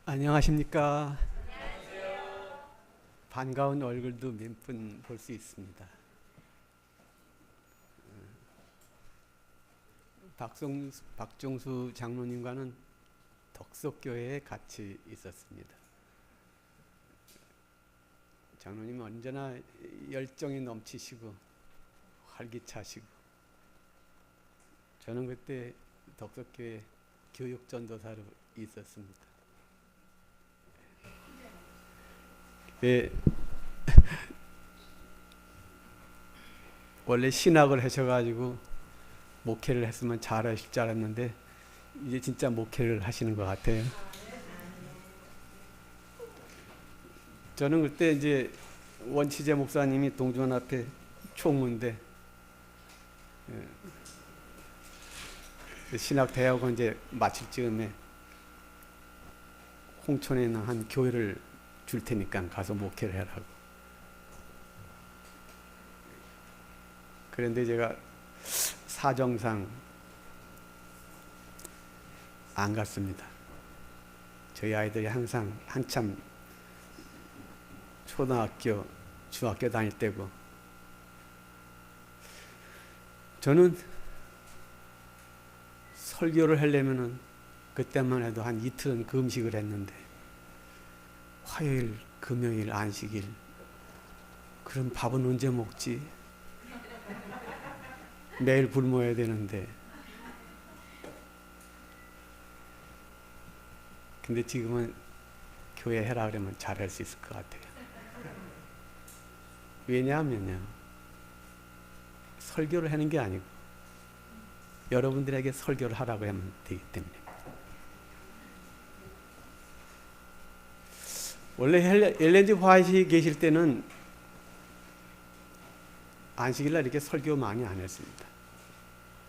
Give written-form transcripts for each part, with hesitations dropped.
안녕하십니까. 반가운 얼굴도 몇 분 볼 수 있습니다. 박종수 장로님과는 덕석교회에 같이 있었습니다. 장로님은 언제나 열정이 넘치시고 활기차시고, 저는 그때 덕석교회 교육전도사로 있었습니다. 원래 신학을 하셔가지고 목회를 했으면 잘하실 줄 알았는데 이제 진짜 목회를 하시는 것 같아요. 저는 그때 이제 원치재 목사님이 동주원 앞에 총무인데, 신학 대학원 이제 마칠 즈음에 홍천에 있는 한 교회를 줄 테니까 가서 목회를 해라고. 그런데 제가 사정상 안 갔습니다. 저희 아이들이 항상 한참 초등학교, 중학교 다닐 때고, 저는 설교를 하려면은 그때만 해도 한 이틀은 금식을 했는데, 화요일, 금요일, 안식일, 그럼 밥은 언제 먹지? 매일 굶어야 되는데. 근데 지금은 교회 해라 그러면 잘할 수 있을 것 같아요. 왜냐하면요, 설교를 하는 게 아니고 여러분들에게 설교를 하라고 하면 되기 때문에. 원래 엘렌 G 화이트에 계실 때는 안식일날 이렇게 설교 많이 안 했습니다.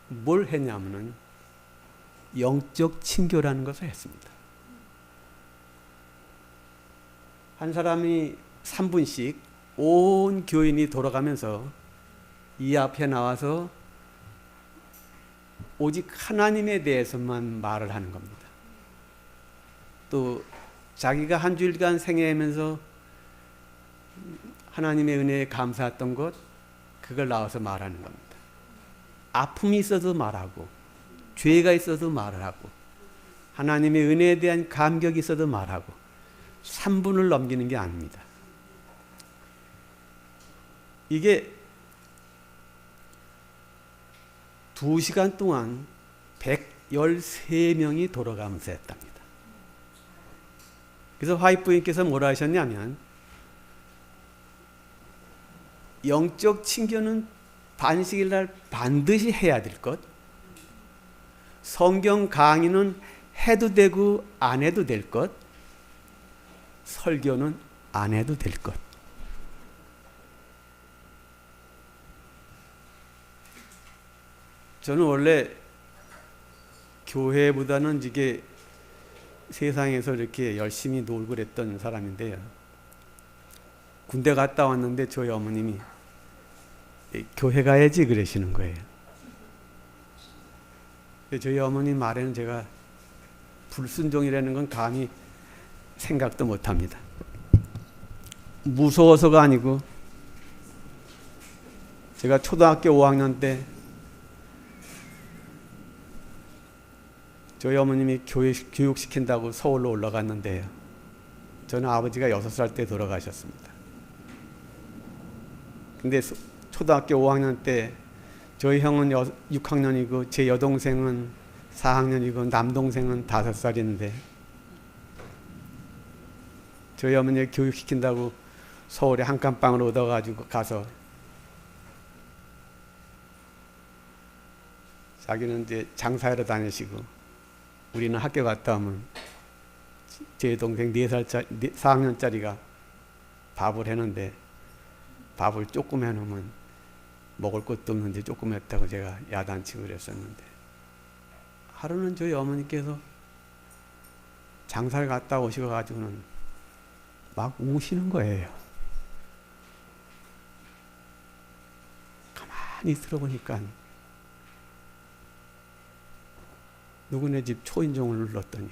뭘 했냐면은 영적 친교라는 것을 했습니다. 한 사람이 3분씩 온 교인이 돌아가면서 이 앞에 나와서 오직 하나님에 대해서만 말을 하는 겁니다. 또 자기가 한 주일간 생애하면서 하나님의 은혜에 감사했던 것, 그걸 나와서 말하는 겁니다. 아픔이 있어도 말하고, 죄가 있어도 말을 하고, 하나님의 은혜에 대한 감격이 있어도 말하고, 3분을 넘기는 게 아닙니다. 이게 2시간 동안 113명이 돌아가면서 했답니다. 그래서 화이트 부인께서 뭐라 하셨냐면, 영적 친교는 반식일날 반드시 해야 될 것, 성경 강의는 해도 되고 안 해도 될 것, 설교는 안 해도 될 것. 저는 원래 교회보다는 이게 세상에서 이렇게 열심히 놀고 그랬던 사람인데요, 군대 갔다 왔는데 저희 어머님이 교회 가야지 그러시는 거예요. 저희 어머님 말에는 제가 불순종이라는 건 감히 생각도 못합니다. 무서워서가 아니고, 제가 초등학교 5학년 때 저희 어머님이 교육시킨다고 서울로 올라갔는데요, 저는 아버지가 6살 때 돌아가셨습니다. 근데 초등학교 5학년 때 저희 형은 6학년이고 제 여동생은 4학년이고 남동생은 5살인데, 저희 어머니가 교육시킨다고 서울에 한칸방을 얻어가지고 가서, 자기는 이제 장사하러 다니시고 우리는 학교 갔다 오면 제 동생 4학년짜리가 밥을 했는데, 밥을 조금 해놓으면 먹을 것도 없는데 조금 했다고 제가 야단치고 그랬었는데, 하루는 저희 어머니께서 장사를 갔다 오셔가지고는 막 우시는 거예요. 가만히 들어보니까 누구네 집 초인종을 눌렀더니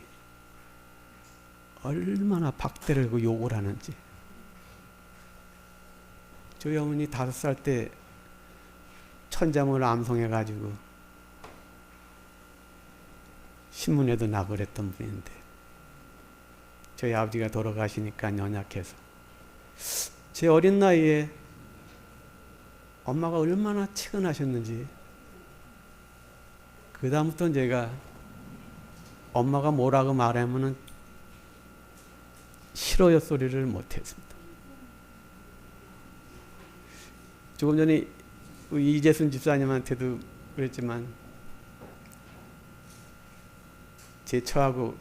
얼마나 박대를 그 욕을 하는지. 저희 어머니 5살 때 천잠을 암송해가지고 신문에도 나고 그랬던 분인데 저희 아버지가 돌아가시니까 연약해서 제 어린 나이에 엄마가 얼마나 치근하셨는지 그 다음부터는 제가 엄마가 뭐라고 말하면은 싫어요 소리를 못했습니다. 조금 전에 이재순 집사님한테도 그랬지만 제 처하고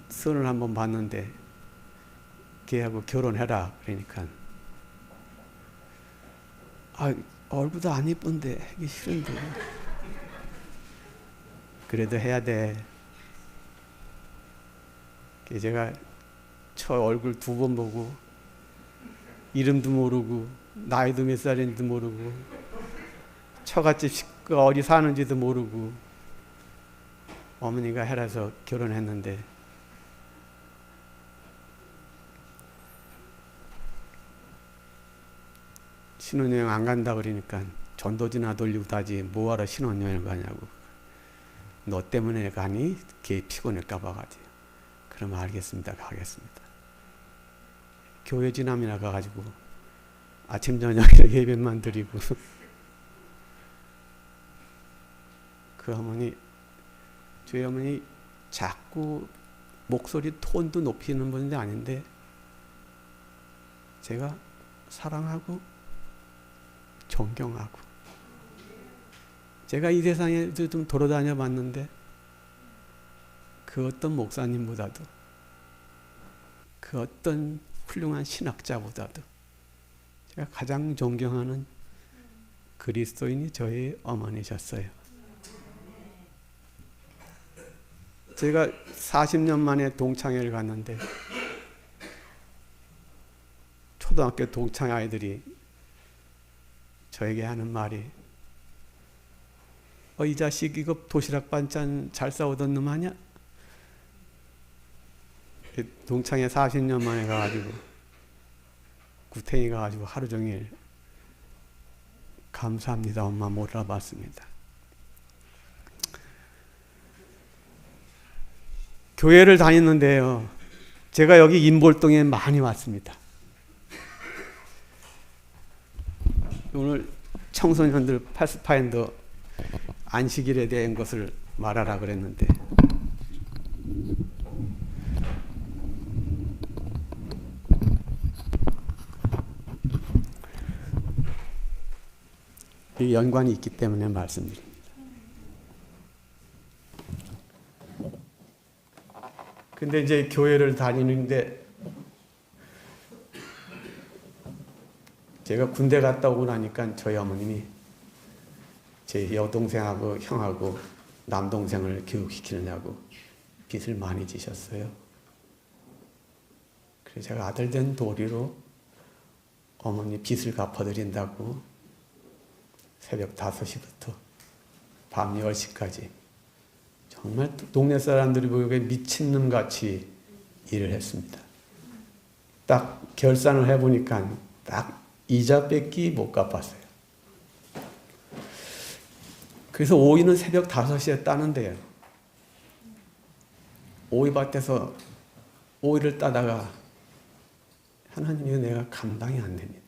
선을 한번 봤는데 걔하고 결혼해라 그러니까 얼굴도 안 이쁜데 하기 싫은데 그래도 해야 돼. 제가 처 얼굴 2번 보고 이름도 모르고 나이도 몇 살인지도 모르고 처갓집 식구가 어디 사는지도 모르고 어머니가 해라서 결혼했는데 신혼여행 안 간다 그러니까 전도지나 돌리고 다지 뭐하러 신혼여행 가냐고. 너 때문에 가니? 걔 피곤할까 봐 가지. 그러면 알겠습니다. 가겠습니다. 교회 지남이나 가가지고 아침 저녁에 예배만 드리고 그 어머니, 저희 어머니 자꾸 목소리 톤도 높이는 분이 아닌데 제가 사랑하고 존경하고 제가 이 세상에도 좀 돌아다녀 봤는데 그 어떤 목사님보다도 그 어떤 훌륭한 신학자보다도 제가 가장 존경하는 그리스도인이 저희 어머니셨어요. 제가 40년 만에 동창회를 갔는데 초등학교 동창회 아이들이 저에게 하는 말이 이 자식 이거 도시락 반찬 잘 싸우던 놈 아니야? 동창회 40년 만에 가가지고 구탱이 가가지고 하루 종일 감사합니다 엄마 못 알아봤습니다. 교회를 다녔는데요. 제가 여기 인볼동에 많이 왔습니다. 오늘 청소년들 패스파인더 안식일에 대한 것을 말하라 그랬는데 이 연관이 있기 때문에 말씀드립니다. 근데 이제 교회를 다니는데 제가 군대 갔다 오고 나니까 저희 어머님이 제 여동생하고 형하고 남동생을 교육시키느냐고 빚을 많이 지셨어요. 그래서 제가 아들 된 도리로 어머니 빚을 갚아드린다고 새벽 5시부터 밤 10시까지 정말 동네 사람들이 보기에 미친놈같이 일을 했습니다. 딱 결산을 해보니까 딱 이자 뺏기 못 갚았어요. 그래서 오이는 새벽 5시에 따는데요. 오이밭에서 오이를 따다가 하나님이 내가 감당이 안 됩니다.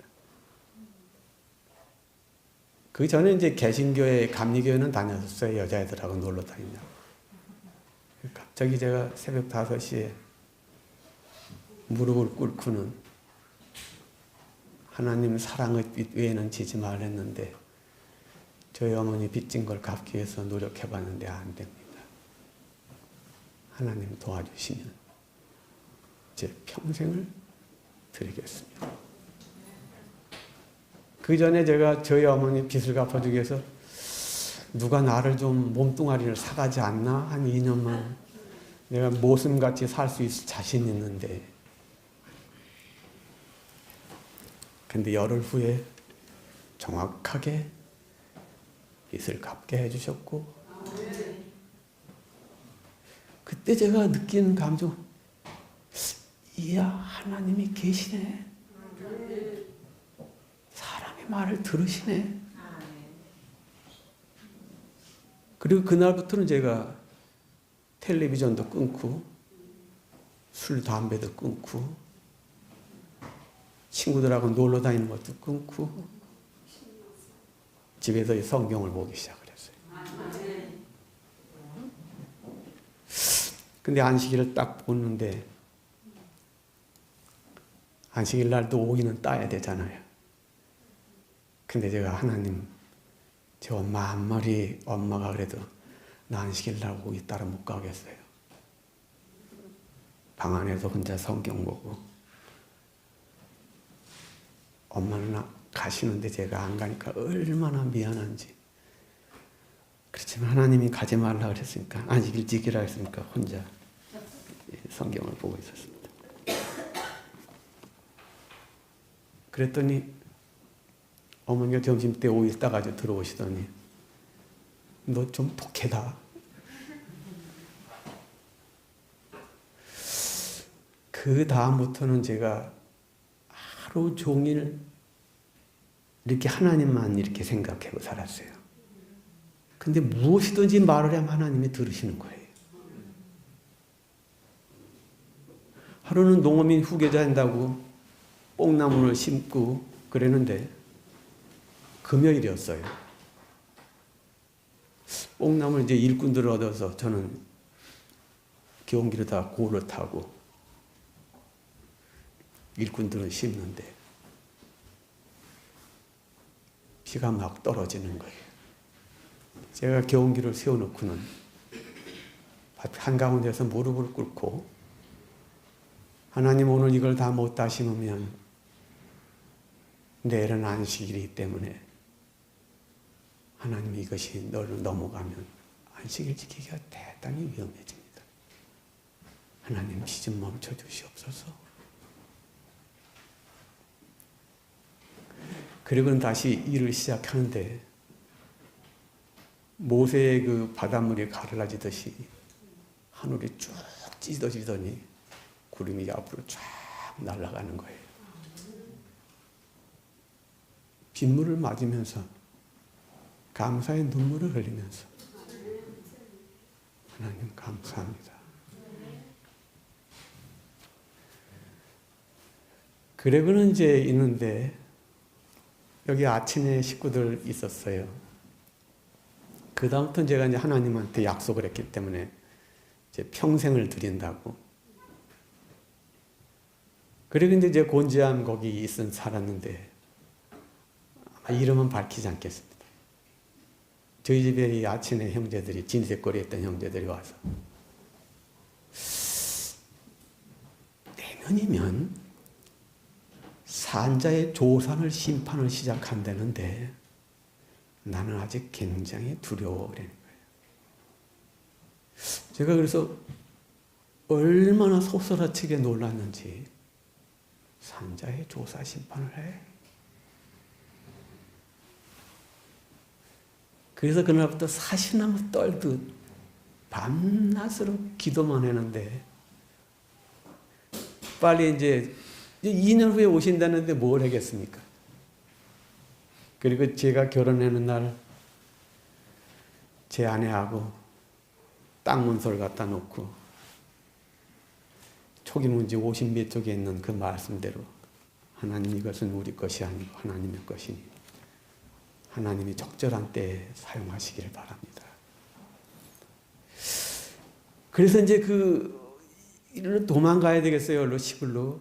그 전에 이제 개신교회, 감리교회는 다녔었어요. 여자애들하고 놀러 다니냐고. 갑자기 제가 새벽 5시에 무릎을 꿇고는 하나님 사랑의 빛 외에는 지지 말랬는데 저희 어머니 빚진 걸 갚기 위해서 노력해봤는데 안 됩니다. 하나님 도와주시면 제 평생을 드리겠습니다. 그 전에 제가 저희 어머니 빚을 갚아주기 위해서 누가 나를 좀 몸뚱아리를 사가지 않나? 한 2년만 내가 모슴같이 살 수 있을 자신 있는데 근데 열흘 후에 정확하게 빚을 갚게 해주셨고 그때 제가 느낀 감정 이야, 하나님이 계시네. 사람의 말을 들으시네. 그리고 그날부터는 제가 텔레비전도 끊고 술, 담배도 끊고 친구들하고 놀러 다니는 것도 끊고 집에서 성경을 보기 시작을 했어요. 근데 안식일을 딱 보는데 안식일 날도 오이는 따야 되잖아요. 근데 제가 하나님, 제 엄마 한 마리 엄마가 그래도 나 안식일 날 오이 따라 못 가겠어요. 방 안에서 혼자 성경 보고 엄마는 가시는데 제가 안 가니까 얼마나 미안한지. 그렇지만 하나님이 가지 말라 그랬으니까, 안식일 지키라 했으니까 혼자 성경을 보고 있었습니다. 그랬더니 어머니가 점심때 오이 따가지고 들어오시더니 너 좀 독해다. 그 다음부터는 제가 하루 종일 이렇게 하나님만 이렇게 생각하고 살았어요. 근데 무엇이든지 말을 하면 하나님이 들으시는 거예요. 하루는 농어민 후계자 한다고 뽕나무를 심고 그랬는데 금요일이었어요. 뽕나무를 이제 일꾼들을 얻어서 저는 경기로다 고를 타고 일꾼들은 심는데 비가 막 떨어지는 거예요. 제가 경운기를 세워놓고는 한가운데서 무릎을 꿇고 하나님, 오늘 이걸 다 못다 심으면 내일은 안식일이기 때문에 하나님, 이것이 너를 넘어가면 안식일 지키기가 대단히 위험해집니다. 하나님, 비 좀 멈춰 주시옵소서. 그리고는 다시 일을 시작하는데 모세의 그 바닷물이 가라지듯이 하늘이 쭉 찢어지더니 구름이 앞으로 쫙 날아가는 거예요. 빗물을 맞으면서 감사의 눈물을 흘리면서 하나님 감사합니다. 그러고는 이제 있는데 여기 아침에 식구들 있었어요. 그 다음부터는 제가 이제 하나님한테 약속을 했기 때문에 이제 평생을 드린다고. 그리고 이제 곤지암 거기 있은 살았는데 이름은 밝히지 않겠습니다. 저희 집에 이 아침에 형제들이 진색거리 했던 형제들이 와서 내년이면 산자의 조산을 심판을 시작한다는데 나는 아직 굉장히 두려워 그러는 거예요. 제가 그래서 얼마나 속설아치게 놀랐는지, 산자의 조사 심판을 해? 그래서 그날부터 사시나무 떨듯 밤낮으로 기도만 했는데 빨리 이제 2년 후에 오신다는데 뭘 하겠습니까? 그리고 제가 결혼하는 날 제 아내하고 땅 문서를 갖다 놓고 초기문지 50몇 쪽에 있는 그 말씀대로 하나님, 이것은 우리 것이 아니고 하나님의 것이니 하나님이 적절한 때에 사용하시기를 바랍니다. 그래서 이제 일로 도망가야 되겠어요. 얼른 시골로.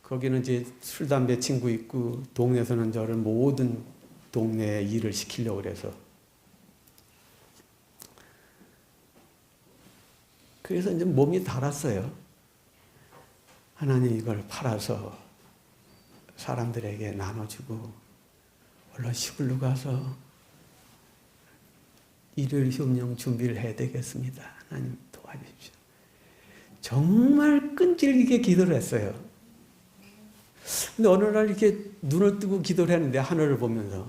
거기는 이제 술, 담배 친구 있고 동네에서는 저를 모든 동네에 일을 시키려고 그래서. 그래서 이제 몸이 달았어요. 하나님, 이걸 팔아서 사람들에게 나눠주고 얼른 시골로 가서 일요일 협령 준비를 해야 되겠습니다. 하나님 도와주십시오. 정말 끈질기게 기도를 했어요. 근데 어느 날 이렇게 눈을 뜨고 기도를 했는데 하늘을 보면서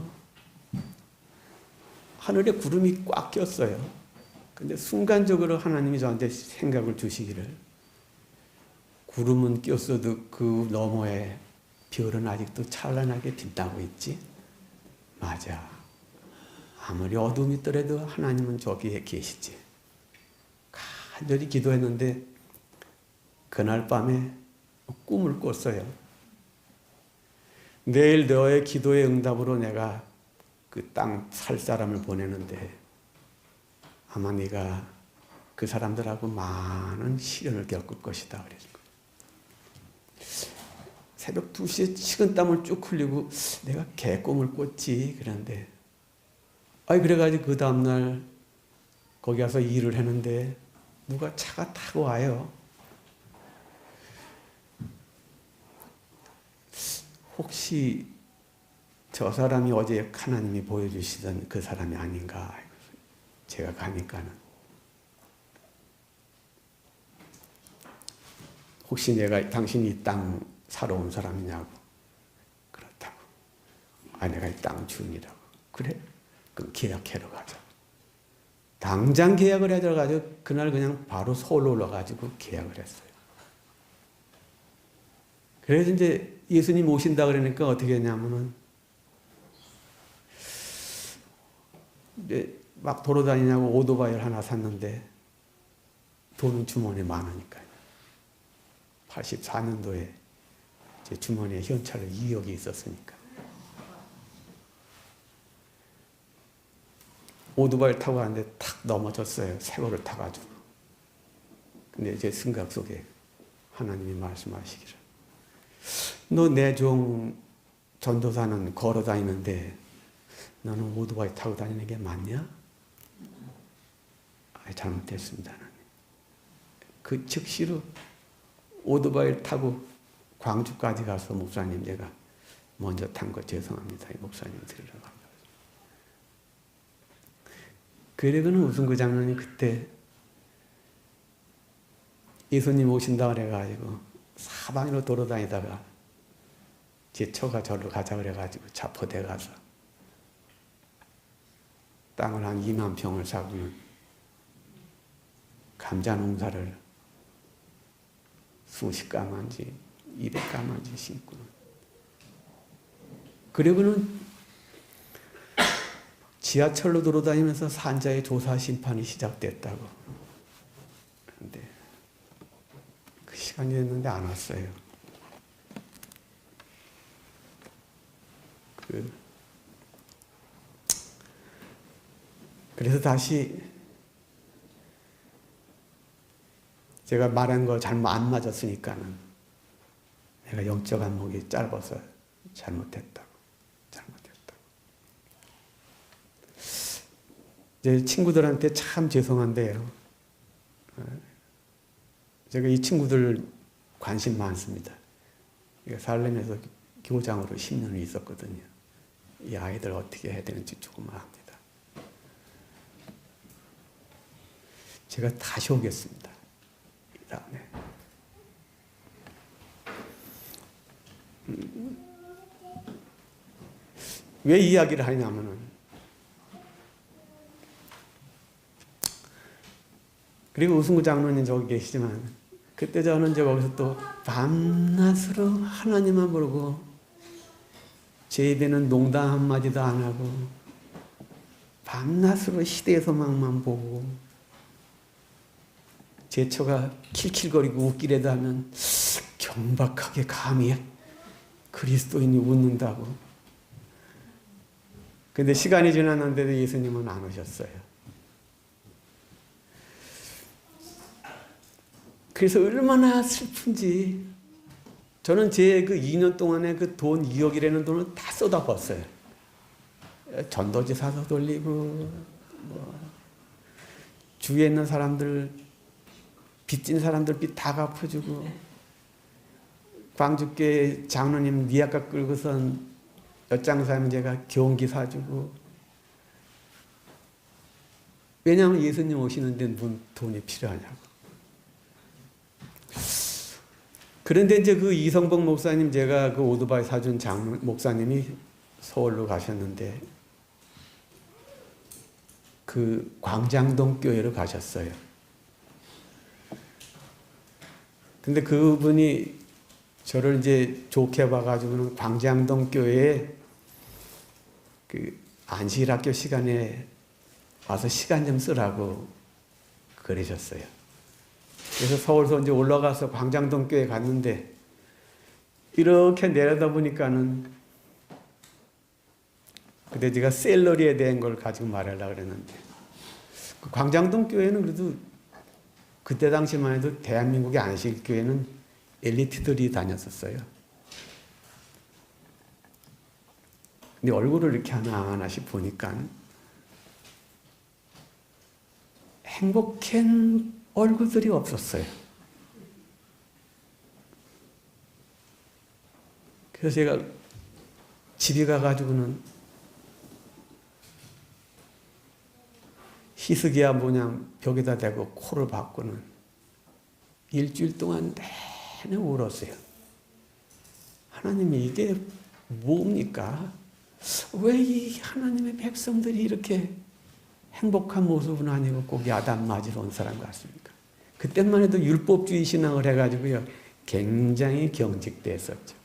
하늘에 구름이 꽉 꼈어요. 근데 순간적으로 하나님이 저한테 생각을 주시기를 구름은 꼈어도 그 너머에 별은 아직도 찬란하게 빛나고 있지? 맞아. 아무리 어둠이 있더라도 하나님은 저기에 계시지. 간절히 기도했는데 그날 밤에 꿈을 꿨어요. 내일 너의 기도의 응답으로 내가 그 땅 살 사람을 보내는데 아마 네가 그 사람들하고 많은 시련을 겪을 것이다. 그래서 새벽 2시에 식은땀을 쭉 흘리고 내가 개꿈을 꿨지. 그런데 그래가지고 그 다음날 거기 가서 일을 했는데 누가 차가 타고 와요. 혹시 저 사람이 어제 하나님이 보여주시던 그 사람이 아닌가. 제가 가니까는 혹시 당신이 이 땅 사러 온 사람이냐고. 그렇다고. 내가 이 땅 주인이라고. 그래? 그럼 계약하러 가자. 당장 계약을 해줘가지고 그날 그냥 바로 서울로 올라가지고 계약을 했어요. 그래서 이제 예수님 오신다 그러니까 어떻게 했냐면은 이제 막 돌아다니냐고 오토바이를 하나 샀는데 돈은 주머니에 많으니까요. 84년도에 제 주머니에 현찰 2억이 있었으니까. 오토바이를 타고 갔는데 탁 넘어졌어요. 세월을 타가지고. 근데 제 생각 속에 하나님이 말씀하시기를 너 내 종 전도사는 걸어 다니는데 너는 오토바이 타고 다니는 게 맞냐? 잘못됐습니다. 하나님. 그 즉시로 오토바이를 타고 광주까지 가서 목사님 제가 먼저 탄 거 죄송합니다. 목사님 들으라고 합니다. 그러고는 무슨 그 장면이 그때 예수님 오신다 그래가지고 사방으로 돌아다니다가 제 처가 절로 가자 그래가지고 자포대 가서 땅을 한 2만 평을 사고는 감자 농사를 수십 가마인지 200가마인지 심고는 그리고는 지하철로 돌아다니면서 산자의 조사 심판이 시작됐다고. 그런데 그 시간이 됐는데 안 왔어요. 그래서 다시 제가 말한 거 잘못 안 맞았으니까는 내가 영적 안목이 짧아서 잘못했다고. 이제 친구들한테 참 죄송한데요. 제가 이 친구들 관심 많습니다. 살렘에서 교장으로 10년을 있었거든요. 이 아이들 어떻게 해야 되는지 조금만 합니다. 제가 다시 오겠습니다. 이 다음에. 왜 이야기를 하냐면은 그리고 우승구 장로님 저기 계시지만 그때 저는 이제 거기서 또 밤낮으로 하나님만 부르고 제 입에는 농담 한마디도 안 하고 밤낮으로 시대의 소망만 보고 제 처가 킬킬거리고 웃기려도 하면 경박하게 감히 그리스도인이 웃는다고. 근데 시간이 지났는데도 예수님은 안 오셨어요. 그래서 얼마나 슬픈지 저는 제 그 2년 동안에 그 돈 2억이라는 돈을 다 쏟아부었어요. 전도지 사서 돌리고 주위에 있는 사람들 빚진 사람들 빚 다 갚아주고 광주교회 장로님 니아까 끌고선 엿장사하면 제가 경기 사주고. 왜냐하면 예수님 오시는데 뭔 돈이 필요하냐고. 그런데 이제 그 이성복 목사님 제가 그 오토바이 사준 목사님이 서울로 가셨는데 그 광장동 교회로 가셨어요. 근데 그분이 저를 이제 좋게 봐가지고는 광장동 교회에 그 안식일학교 시간에 와서 시간 좀 쓰라고 그러셨어요. 그래서 서울서 이제 올라가서 광장동 교회 갔는데 이렇게 내려다 보니까는 그때 제가 샐러리에 대한 걸 가지고 말하려고 그랬는데 그 광장동 교회는 그래도 그때 당시만 해도 대한민국의 안식교회는 엘리트들이 다녔었어요. 근데 얼굴을 이렇게 하나하나씩 보니까 행복한 얼굴들이 없었어요. 그래서 제가 집에 가가지고는 희석이야 뭐냐 벽에다 대고 코를 박고는 일주일 동안 내내 울었어요. 하나님이 이게 뭡니까? 왜 이 하나님의 백성들이 이렇게 행복한 모습은 아니고 꼭 야단 맞으러 온 사람 같습니까? 그때만 해도 율법주의 신앙을 해가지고요 굉장히 경직됐었죠.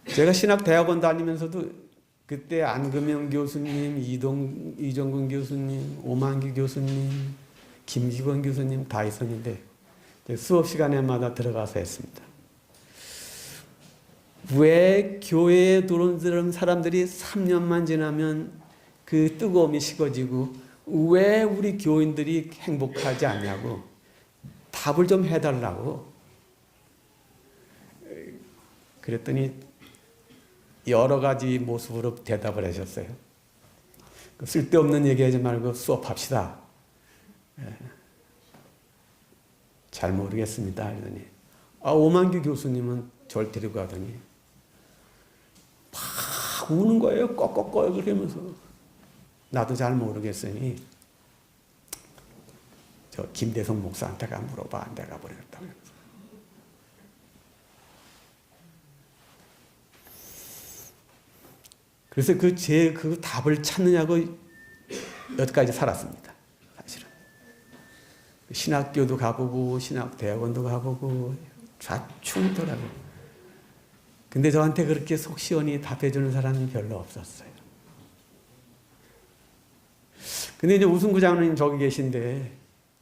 제가 신학대학원 다니면서도 그때 안금영 교수님, 이정근 교수님, 오만기 교수님, 김기권 교수님 다 있었는데 수업 시간에마다 들어가서 했습니다. 왜 교회에 들어온 사람들이 3년만 지나면 그 뜨거움이 식어지고 왜 우리 교인들이 행복하지 않냐고 답을 좀 해달라고 그랬더니 여러 가지 모습으로 대답을 하셨어요. 쓸데없는 얘기하지 말고 수업합시다. 잘 모르겠습니다. 이러더니 오만규 교수님은 절 데리고 가더니 막 우는 거예요. 꺽꺽꺽 그러면서 나도 잘 모르겠으니 저 김대성 목사한테 가 물어봐. 내가 보내겠다고. 그래서 그 답을 찾느냐고 여기까지 살았습니다. 사실은. 신학교도 가보고, 신학대학원도 가보고, 좌충우돌하고. 근데 저한테 그렇게 속 시원히 답해주는 사람이 별로 없었어요. 근데 이제 우승구 장로님 저기 계신데,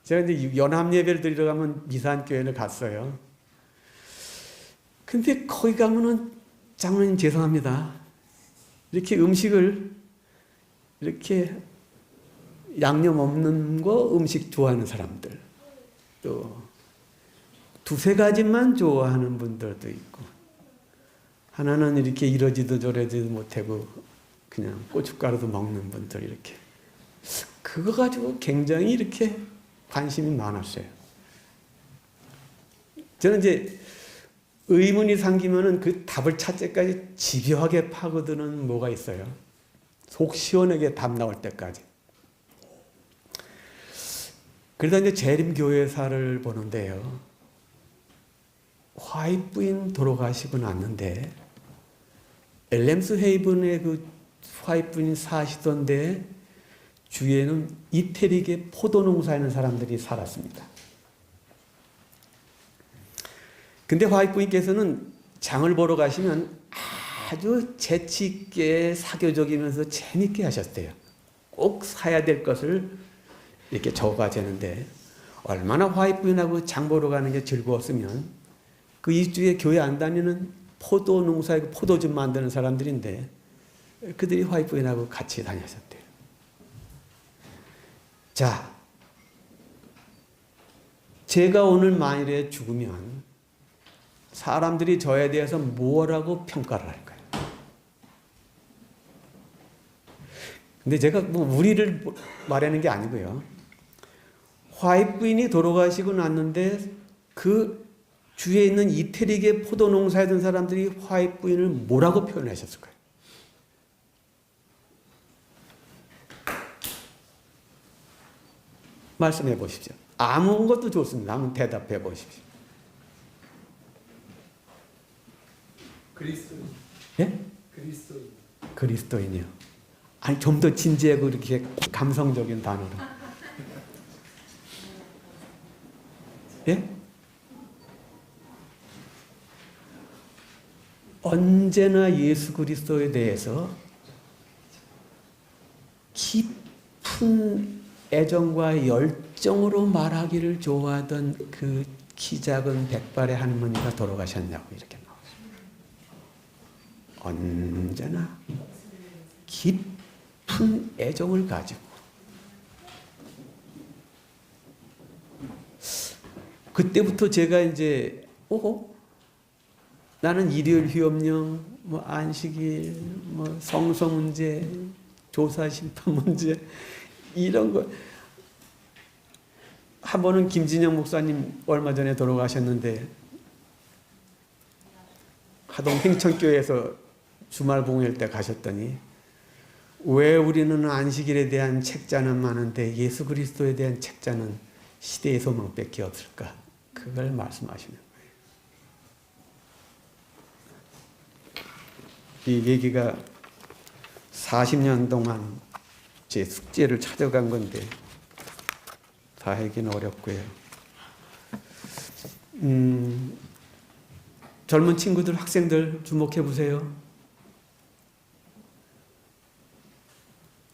제가 이제 연합예배를 드리러 가면 미산교회를 갔어요. 근데 거기 가면은 장로님 죄송합니다. 이렇게 음식을 이렇게 양념 없는 거 음식 좋아하는 사람들 또 두세 가지만 좋아하는 분들도 있고 하나는 이렇게 이러지도 저러지도 못하고 그냥 고춧가루도 먹는 분들 이렇게 그거 가지고 굉장히 이렇게 관심이 많았어요. 저는 이제 의문이 생기면은 그 답을 찾을 때까지 집요하게 파고드는 뭐가 있어요. 속 시원하게 답 나올 때까지. 그러다 이제 재림교회사를 보는데요. 화이트 부인 돌아가시고 났는데 엘렘스 헤이븐에 그 화이트 부인 사시던데 주위에는 이태리계 포도농사하는 사람들이 살았습니다. 근데 화이트 부인께서는 장을 보러 가시면 아주 재치 있게 사교적이면서 재밌게 하셨대요. 꼭 사야 될 것을 이렇게 적어가자는데 얼마나 화이트 부인하고 장 보러 가는 게 즐거웠으면 그 이주에 교회 안 다니는 포도 농사에 포도즙 만드는 사람들인데 그들이 화이트 부인하고 같이 다녔었대요. 자, 제가 오늘 만일에 죽으면 사람들이 저에 대해서 뭐라고 평가를 할까요? 근데 제가 뭐 우리를 말하는 게 아니고요. 화이트 부인이 돌아가시고 났는데 그 주위에 있는 이태리계 포도 농사하던 사람들이 화이트 부인을 뭐라고 표현하셨을까요? 말씀해 보십시오. 아무것도 좋습니다. 한번 대답해 보십시오. 그리스도인. 예? 그리스도인. 그리스도인이요. 아니 좀 더 진지하고 이렇게 감성적인 단어로. 예? 언제나 예수 그리스도에 대해서 깊은 애정과 열정으로 말하기를 좋아하던 그 키 작은 백발의 할머니가 돌아가셨냐고 이렇게 나왔습니다. 언제나 깊은 애정을 가지고 그때부터 제가 이제 나는 일요일 휴업령, 뭐 안식일, 뭐 성서 문제, 조사 심판 문제 이런 거. 한 번은 김진영 목사님 얼마 전에 돌아가셨는데 하동 행천교회에서 주말 봉일 때 가셨더니 왜 우리는 안식일에 대한 책자는 많은데 예수 그리스도에 대한 책자는 시대의 소망밖에 없을까? 그걸 말씀하시는 거예요. 이 얘기가 40년 동안 제 숙제를 찾아간 건데 다 하기는 어렵고요. 젊은 친구들, 학생들 주목해 보세요.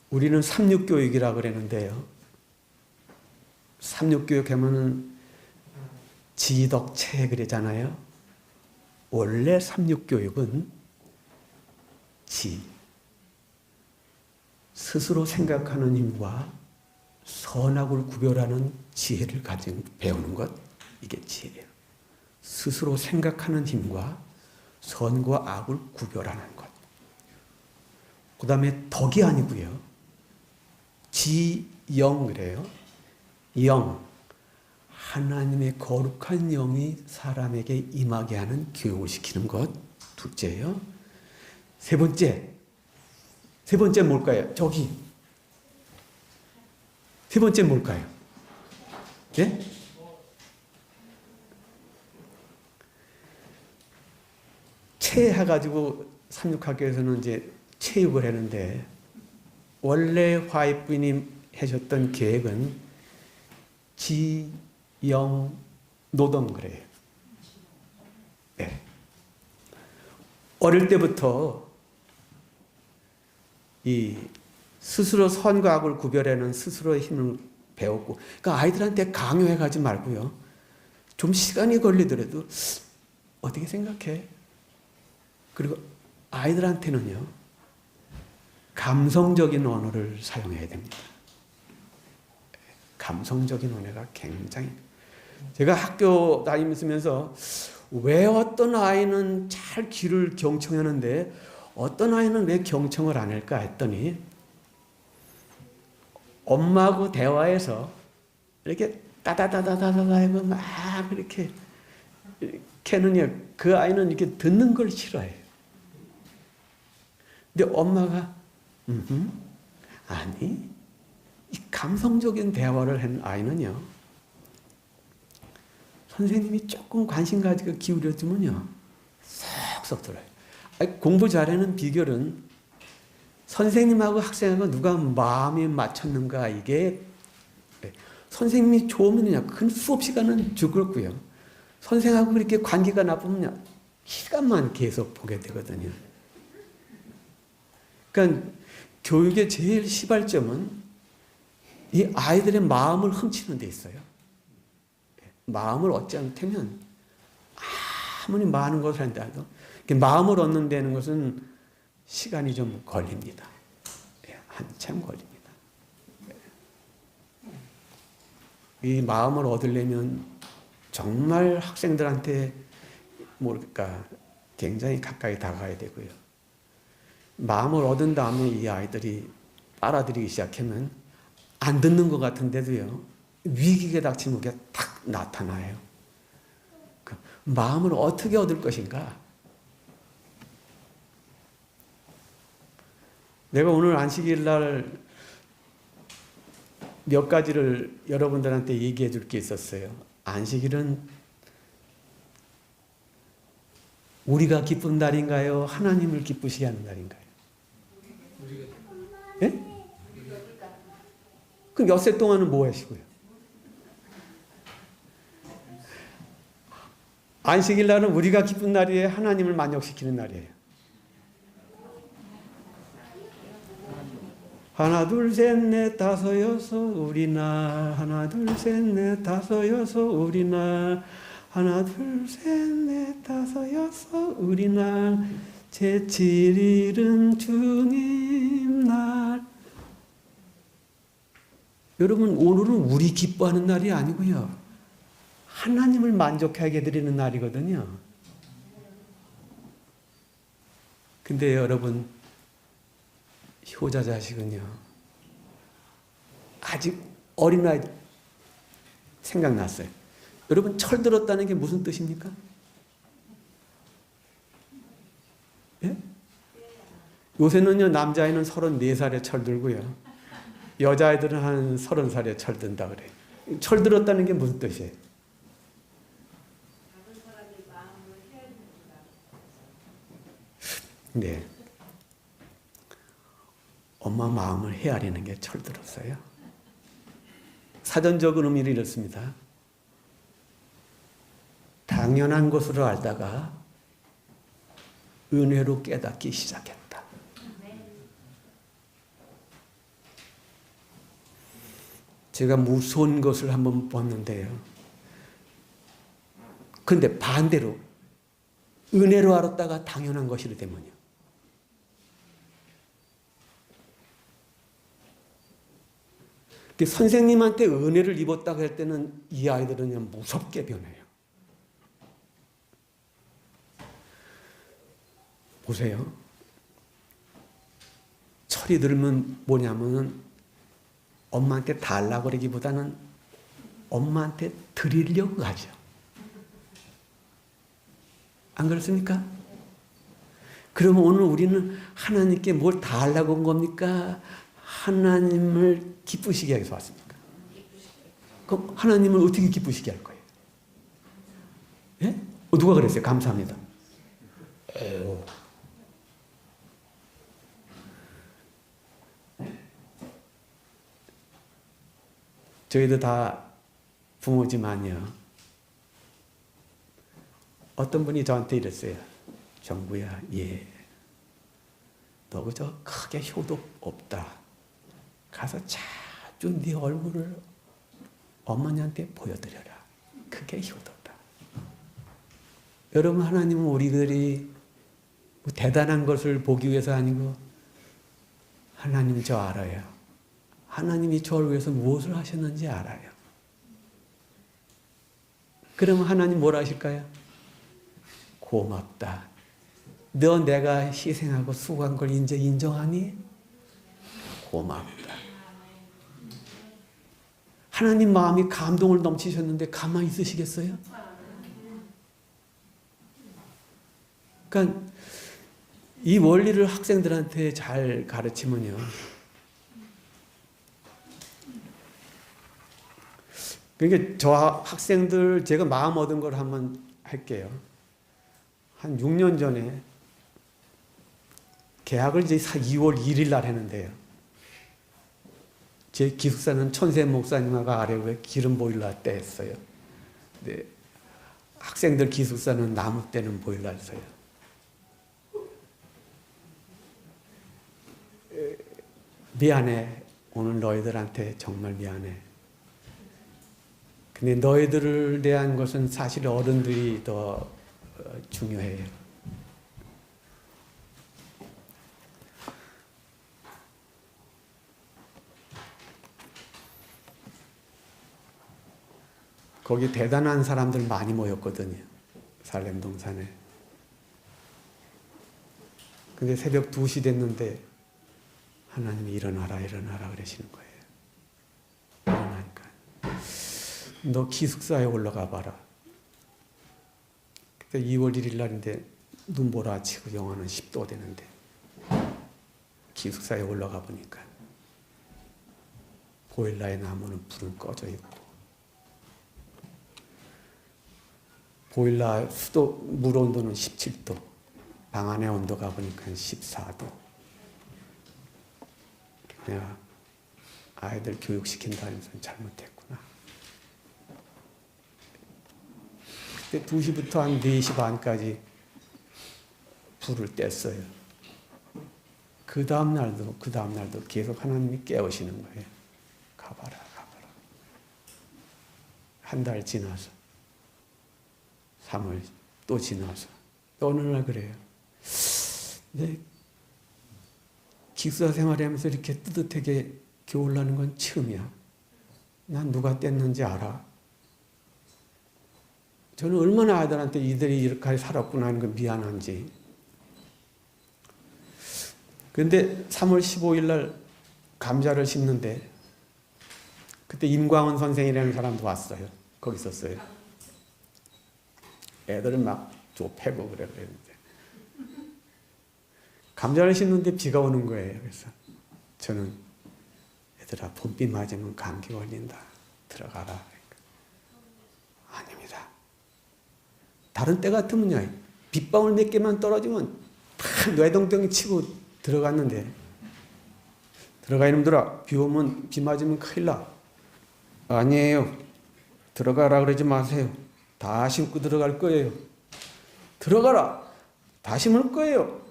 우리는 삼육교육이라 그러는데요. 삼육교육 하면은 지덕체 그러잖아요. 원래 삼육교육은 스스로 생각하는 힘과 선악을 구별하는 지혜를 가진 배우는 것, 이게 지혜예요. 스스로 생각하는 힘과 선과 악을 구별하는 것. 그 다음에 덕이 아니고요. 지영 그래요. 영, 하나님의 거룩한 영이 사람에게 임하게 하는 교육을 시키는 것. 둘째예요. 세 번째 뭘까요? 세 번째 뭘까요? 예? 체해가지고 삼육학교에서는 이제 체육을 했는데 원래 화이부인이 하셨던 계획은 지영 노동 그래요. 네. 어릴 때부터 이 스스로 선과 악을 구별하는 스스로의 힘을 배웠고, 그러니까 아이들한테 강요해 가지 말고요. 좀 시간이 걸리더라도 어떻게 생각해? 그리고 아이들한테는요, 감성적인 언어를 사용해야 됩니다. 감성적인 언어가 굉장히. 제가 학교 다니면서 왜 어떤 아이는 잘 귀를 경청하는데 어떤 아이는 왜 경청을 안 할까 했더니 엄마하고 대화해서 이렇게 따다다다다다 하고 막 이렇게 캐느냐 그 아이는 이렇게 듣는 걸 싫어해요. 근데 엄마가 아니 이 감성적인 대화를 한 아이는요 선생님이 조금 관심 가지고 기울여주면요 쏙쏙 들어요. 공부 잘하는 비결은 선생님하고 학생하고 누가 마음이 맞췄는가 이게 선생님이 좋으면요 큰 수업 시간은 즐겁고요. 선생하고 그렇게 관계가 나쁘면요 시간만 계속 보게 되거든요. 그러니까 교육의 제일 시발점은 이 아이들의 마음을 훔치는 데 있어요. 마음을 얻지 않다면 아무리 많은 것을 한다도 마음을 얻는 데는 것은 시간이 좀 걸립니다. 한참 걸립니다. 이 마음을 얻으려면 정말 학생들한테 뭐랄까 굉장히 가까이 다가가야 되고요. 마음을 얻은 다음에 이 아이들이 빨아들이기 시작하면 안 듣는 것 같은데도요. 위기가 닥치면 그게 탁 나타나요. 그 마음을 어떻게 얻을 것인가? 내가 오늘 안식일 날 몇 가지를 여러분들한테 얘기해 줄 게 있었어요. 안식일은 우리가 기쁜 날인가요? 하나님을 기쁘시게 하는 날인가요? 예? 그럼 엿새 동안은 뭐 하시고요? 안식일 날은 우리가 기쁜 날이에요? 하나님을 만족시키는 날이에요? 하나 둘 셋 넷 다섯 여섯 우리 날 하나 둘 셋 넷 다섯 여섯 우리 날 하나 둘 셋 넷 다섯 여섯 우리 날 제7일은 주님 날. 여러분, 오늘은 우리 기뻐하는 날이 아니고요, 하나님을 만족하게 해드리는 날이거든요. 근데 여러분, 효자 자식은요, 아직 어린아이 생각났어요. 여러분, 철들었다는 게 무슨 뜻입니까? 예? 요새는요, 남자아이는 34살에 철들고요, 여자아이들은 한 30살에 철든다 그래요. 철들었다는 게 무슨 뜻이에요? 네. 엄마 마음을 헤아리는 게 철들었어요. 사전적인 의미를 이렇습니다. 당연한 것으로 알다가 은혜로 깨닫기 시작했다. 제가 무서운 것을 한번 봤는데요, 근데 반대로 은혜로 알았다가 당연한 것이라 되면요, 선생님한테 은혜를 입었다고 할 때는 이 아이들은 무섭게 변해요. 보세요. 철이 들면 뭐냐면 엄마한테 달라고 그러기보다는 엄마한테 드리려고 하죠. 안 그렇습니까? 그러면 오늘 우리는 하나님께 뭘 달라고 한 겁니까? 하나님을 기쁘시게 하기 위해서 왔습니까? 그럼 하나님을 어떻게 기쁘시게 할 거예요? 예? 누가 그랬어요? 감사합니다. 저희도 다 부모지만요, 어떤 분이 저한테 이랬어요. 정부야, 예, 너 그저 크게 효도 없다. 가서 자주 네 얼굴을 어머니한테 보여드려라. 그게 효도다. 여러분, 하나님은 우리들이 뭐 대단한 것을 보기 위해서 아니고, 하나님 저 알아요. 하나님이 저를 위해서 무엇을 하셨는지 알아요. 그러면 하나님 뭐라 하실까요? 고맙다. 너 내가 희생하고 수고한 걸 이제 인정하니? 고맙다. 하나님 마음이 감동을 넘치셨는데 가만히 있으시겠어요? 그러니까 이 원리를 학생들한테 잘 가르치면요, 그러니까 저 학생들 제가 마음 얻은 걸 한번 할게요. 한 6년 전에 개학을 이제 2월 1일 날 했는데요, 제 기숙사는 천세 목사님하고 아래에 기름 보일러 때 했어요. 근데 학생들 기숙사는 나무 때는 보일러 했어요. 미안해. 오늘 너희들한테 정말 미안해. 근데 너희들을 대한 것은 사실 어른들이 더 중요해요. 거기 대단한 사람들 많이 모였거든요, 살렘동산에. 근데 새벽 2시 됐는데 하나님이 일어나라 그러시는 거예요. 일어나니까 너 기숙사에 올라가 봐라. 그때 2월 1일 날인데 눈보라 치고 영하는 10도 되는데 기숙사에 올라가 보니까 보일러의 나무는 불은 꺼져 있고, 보일러 수도 물 온도는 17도, 방 안의 온도가 보니까 14도. 내가 아이들 교육시킨다 하면서 잘못했구나. 그때 2시부터 한 4시 반까지 불을 뗐어요. 그 다음 날도 계속 하나님이 깨우시는 거예요. 가봐라. 한 달 지나서 3월 또 지나서 또 어느 날 그래요. 근데 기숙사 생활하면서 이렇게 뜨뜻하게 겨울나는 건 처음이야. 난 누가 뗐는지 알아. 저는 얼마나 아들한테 이들이 이렇게 살았구나 하는 거 미안한지. 그런데 3월 15일 날 감자를 심는데 그때 임광원 선생이라는 사람도 왔어요. 거기 있었어요. 애들은 막 좁혀고 그랬는데 감자를 심는데 비가 오는 거예요. 그래서 저는 얘들아 봄비 맞으면 감기 걸린다. 들어가라. 그러니까. 아닙니다. 다른 때 같으면요. 빗방울 몇 개만 떨어지면 팍 뇌동댕이 치고 들어갔는데 들어가 이놈들아 비 오면 비 맞으면 큰일 나. 아니에요. 들어가라 그러지 마세요. 다 심고 들어갈 거예요. 들어가라. 다 심을 거예요.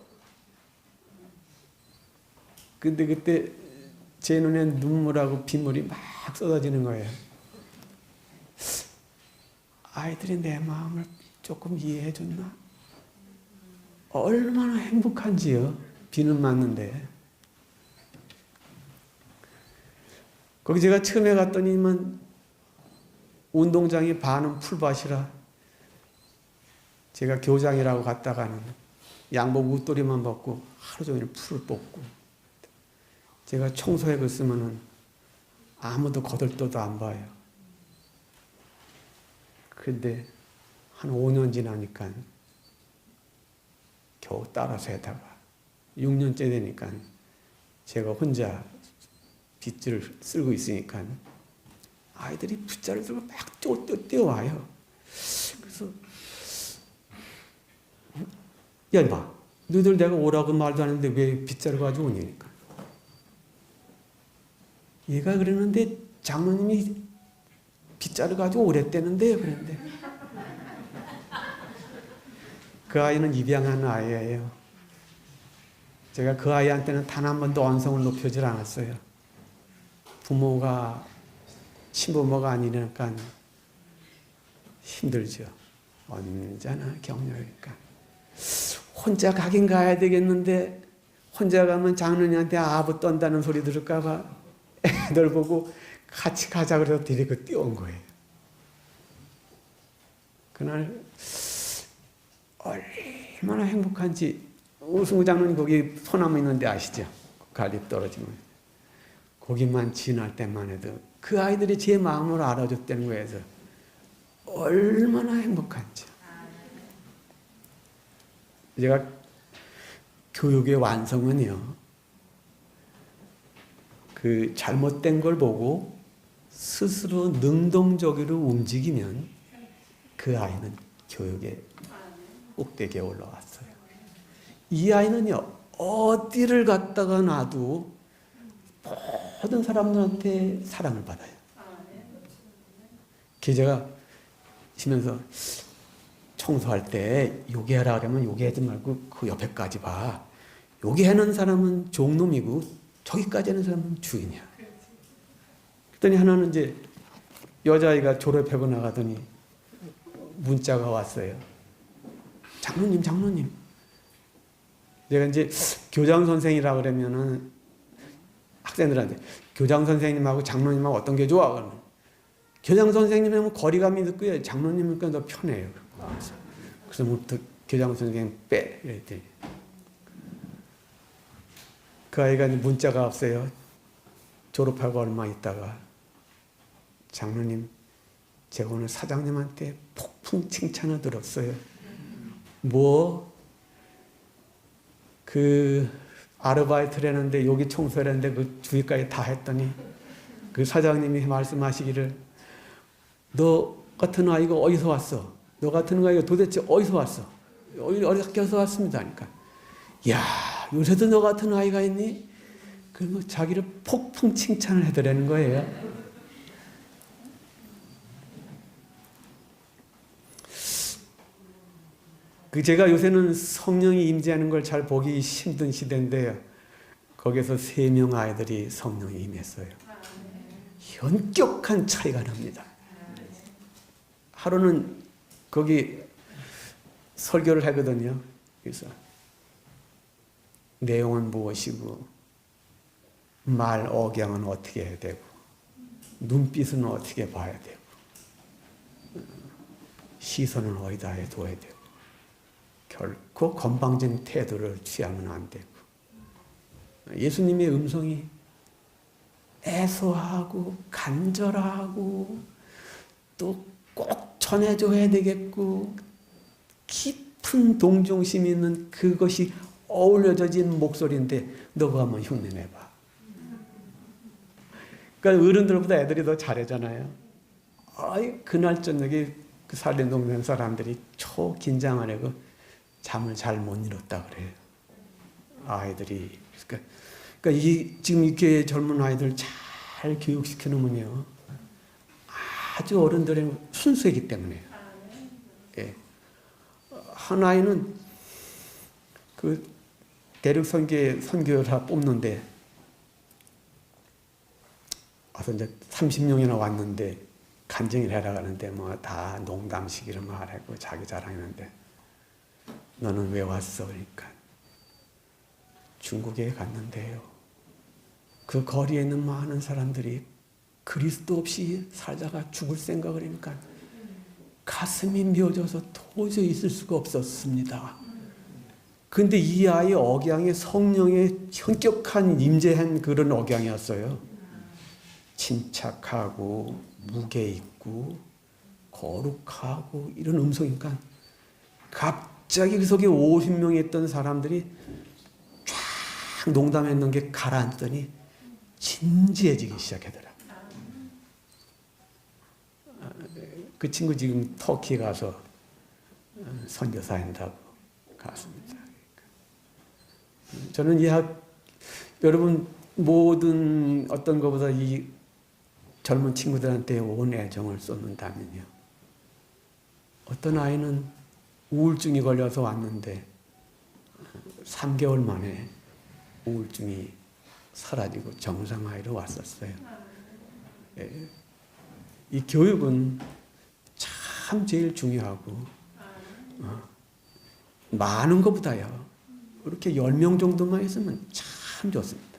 근데 그때 제 눈에 눈물하고 빗물이 막 쏟아지는 거예요. 아이들이 내 마음을 조금 이해해 줬나? 얼마나 행복한지요. 비는 맞는데. 거기 제가 처음에 갔더니만 운동장이 반은 풀밭이라 제가 교장이라고 갔다가는 양복 웃도리만 벗고 하루 종일 풀을 뽑고 제가 청소해 갔으면은 아무도 거들떠도 안 봐요. 근데 한 5년 지나니까 겨우 따라서 해다가 6년째 되니까 제가 혼자 빗줄을 쓸고 있으니까 아이들이 빗자를 들고 막 뛰어와요. 그래서 야 임마 너희들 내가 오라고 말도 안 했는데 왜 빗자를 가지고 오냐니까. 얘가 그러는데 장로님이 빗자루 가지고 오랬대는데요. 그런데 그 아이는 입양한 아이예요. 제가 그 아이한테는 단 한 번도 언성을 높여질 않았어요. 부모가 친부모가 아니니까 힘들죠. 언제나 격려니까. 혼자 가긴 가야 되겠는데 혼자 가면 장로님한테 아부 떤다는 소리 들을까 봐 애들 보고 같이 가자 그래서 데리고 뛰어온 거예요. 그날 얼마나 행복한지. 우승우 장로님 거기 소나무 있는데 아시죠? 갈립 떨어지면 거기만 지날 때만 해도 그 아이들이 제 마음을 알아줬다는 거에서 얼마나 행복한지. 제가 교육의 완성은요, 그 잘못된 걸 보고 스스로 능동적으로 움직이면 그 아이는 교육의 꼭대기에 올라왔어요. 이 아이는요, 어디를 갔다가 놔도 모든 사람들한테 사랑을 받아요. 제가 쉬면서 청소할 때 요기 하라 그러면 요기 하지 말고 그 옆에까지 봐. 요기 하는 사람은 종놈이고 저기까지 하는 사람은 주인이야. 그랬더니 하나는 이제 여자아이가 졸업하고 나가더니 문자가 왔어요. 장로님. 내가 이제 교장 선생이라 그러면은 학생들한테 교장 선생님하고 장로님하고 어떤 게 좋아? 그러면 교장 선생님하면 거리감이 있고요. 장로님은 더 편해요. 그래서 뭐부터 교장 선생님 빼 이랬더니 그 아이가 문자가 왔어요. 졸업하고 얼마 있다가 장로님 제가 오늘 사장님한테 폭풍 칭찬을 들었어요. 그 아르바이트를 했는데 여기 청소를 했는데 그 주위까지 다 했더니 그 사장님이 말씀하시기를 너 같은 아이가 어디서 왔어? 너 같은 아이가 도대체 어디서 왔어? 어디서 왔습니다. 그러니까 야 요새도 너 같은 아이가 있니? 그 자기를 폭풍 칭찬을 해드리는 거예요. 제가 요새는 성령이 임재하는 걸 잘 보기 힘든 시대인데요. 거기서 3명 아이들이 성령이 임했어요. 현격한 차이가 납니다. 하루는 거기 설교를 하거든요. 그래서 내용은 무엇이고, 말 억양은 어떻게 해야 되고, 눈빛은 어떻게 봐야 되고, 시선은 어디다 둬야 되고, 결코 건방진 태도를 취하면 안 되고, 예수님의 음성이 애소하고 간절하고 또 꼭 전해줘야 되겠고 깊은 동정심 있는 그것이 어울려진 목소리인데 너가 한번 흉내내봐. 그러니까 어른들보다 애들이 더 잘하잖아요. 그날 저녁에 그 산림동네 사람들이 초 긴장을 하고 잠을 잘 못 이뤘다 그래요. 아이들이. 그러니까 지금 이렇게 젊은 아이들 잘 교육시켜 놓으면요. 아주 어른들의 순수이기 때문에. 예. 한 아이는 그 대륙 선교사 뽑는데 와서 이제 30명이나 왔는데 간증을 해라 가는데 뭐 다 농담식으로 말하고 자기 자랑했는데 너는 왜 왔어? 그러니까 중국에 갔는데요. 그 거리에 있는 많은 사람들이 그리스도 없이 살다가 죽을 생각을 하니까 가슴이 미어져서 도저히 있을 수가 없었습니다. 근데 이 아이의 억양이 성령의 현격한 임재한 그런 억양이었어요. 침착하고 무게 있고 거룩하고 이런 음성이니까 갑자기 그 속에 50명이 있던 사람들이 쫙 농담했는 게 가라앉더니 진지해지기 시작하더라. 그 친구 지금 터키 가서 선교사 한다고 갔습니다. 저는 여러분 모든 어떤 것보다 이 젊은 친구들한테 온 애정을 쏟는다면요. 어떤 아이는 우울증이 걸려서 왔는데 3개월 만에 우울증이 사라지고 정상화로 왔었어요. 예. 이 교육은 참 제일 중요하고 많은 것보다요. 이렇게 10명 정도만 있으면 참 좋습니다.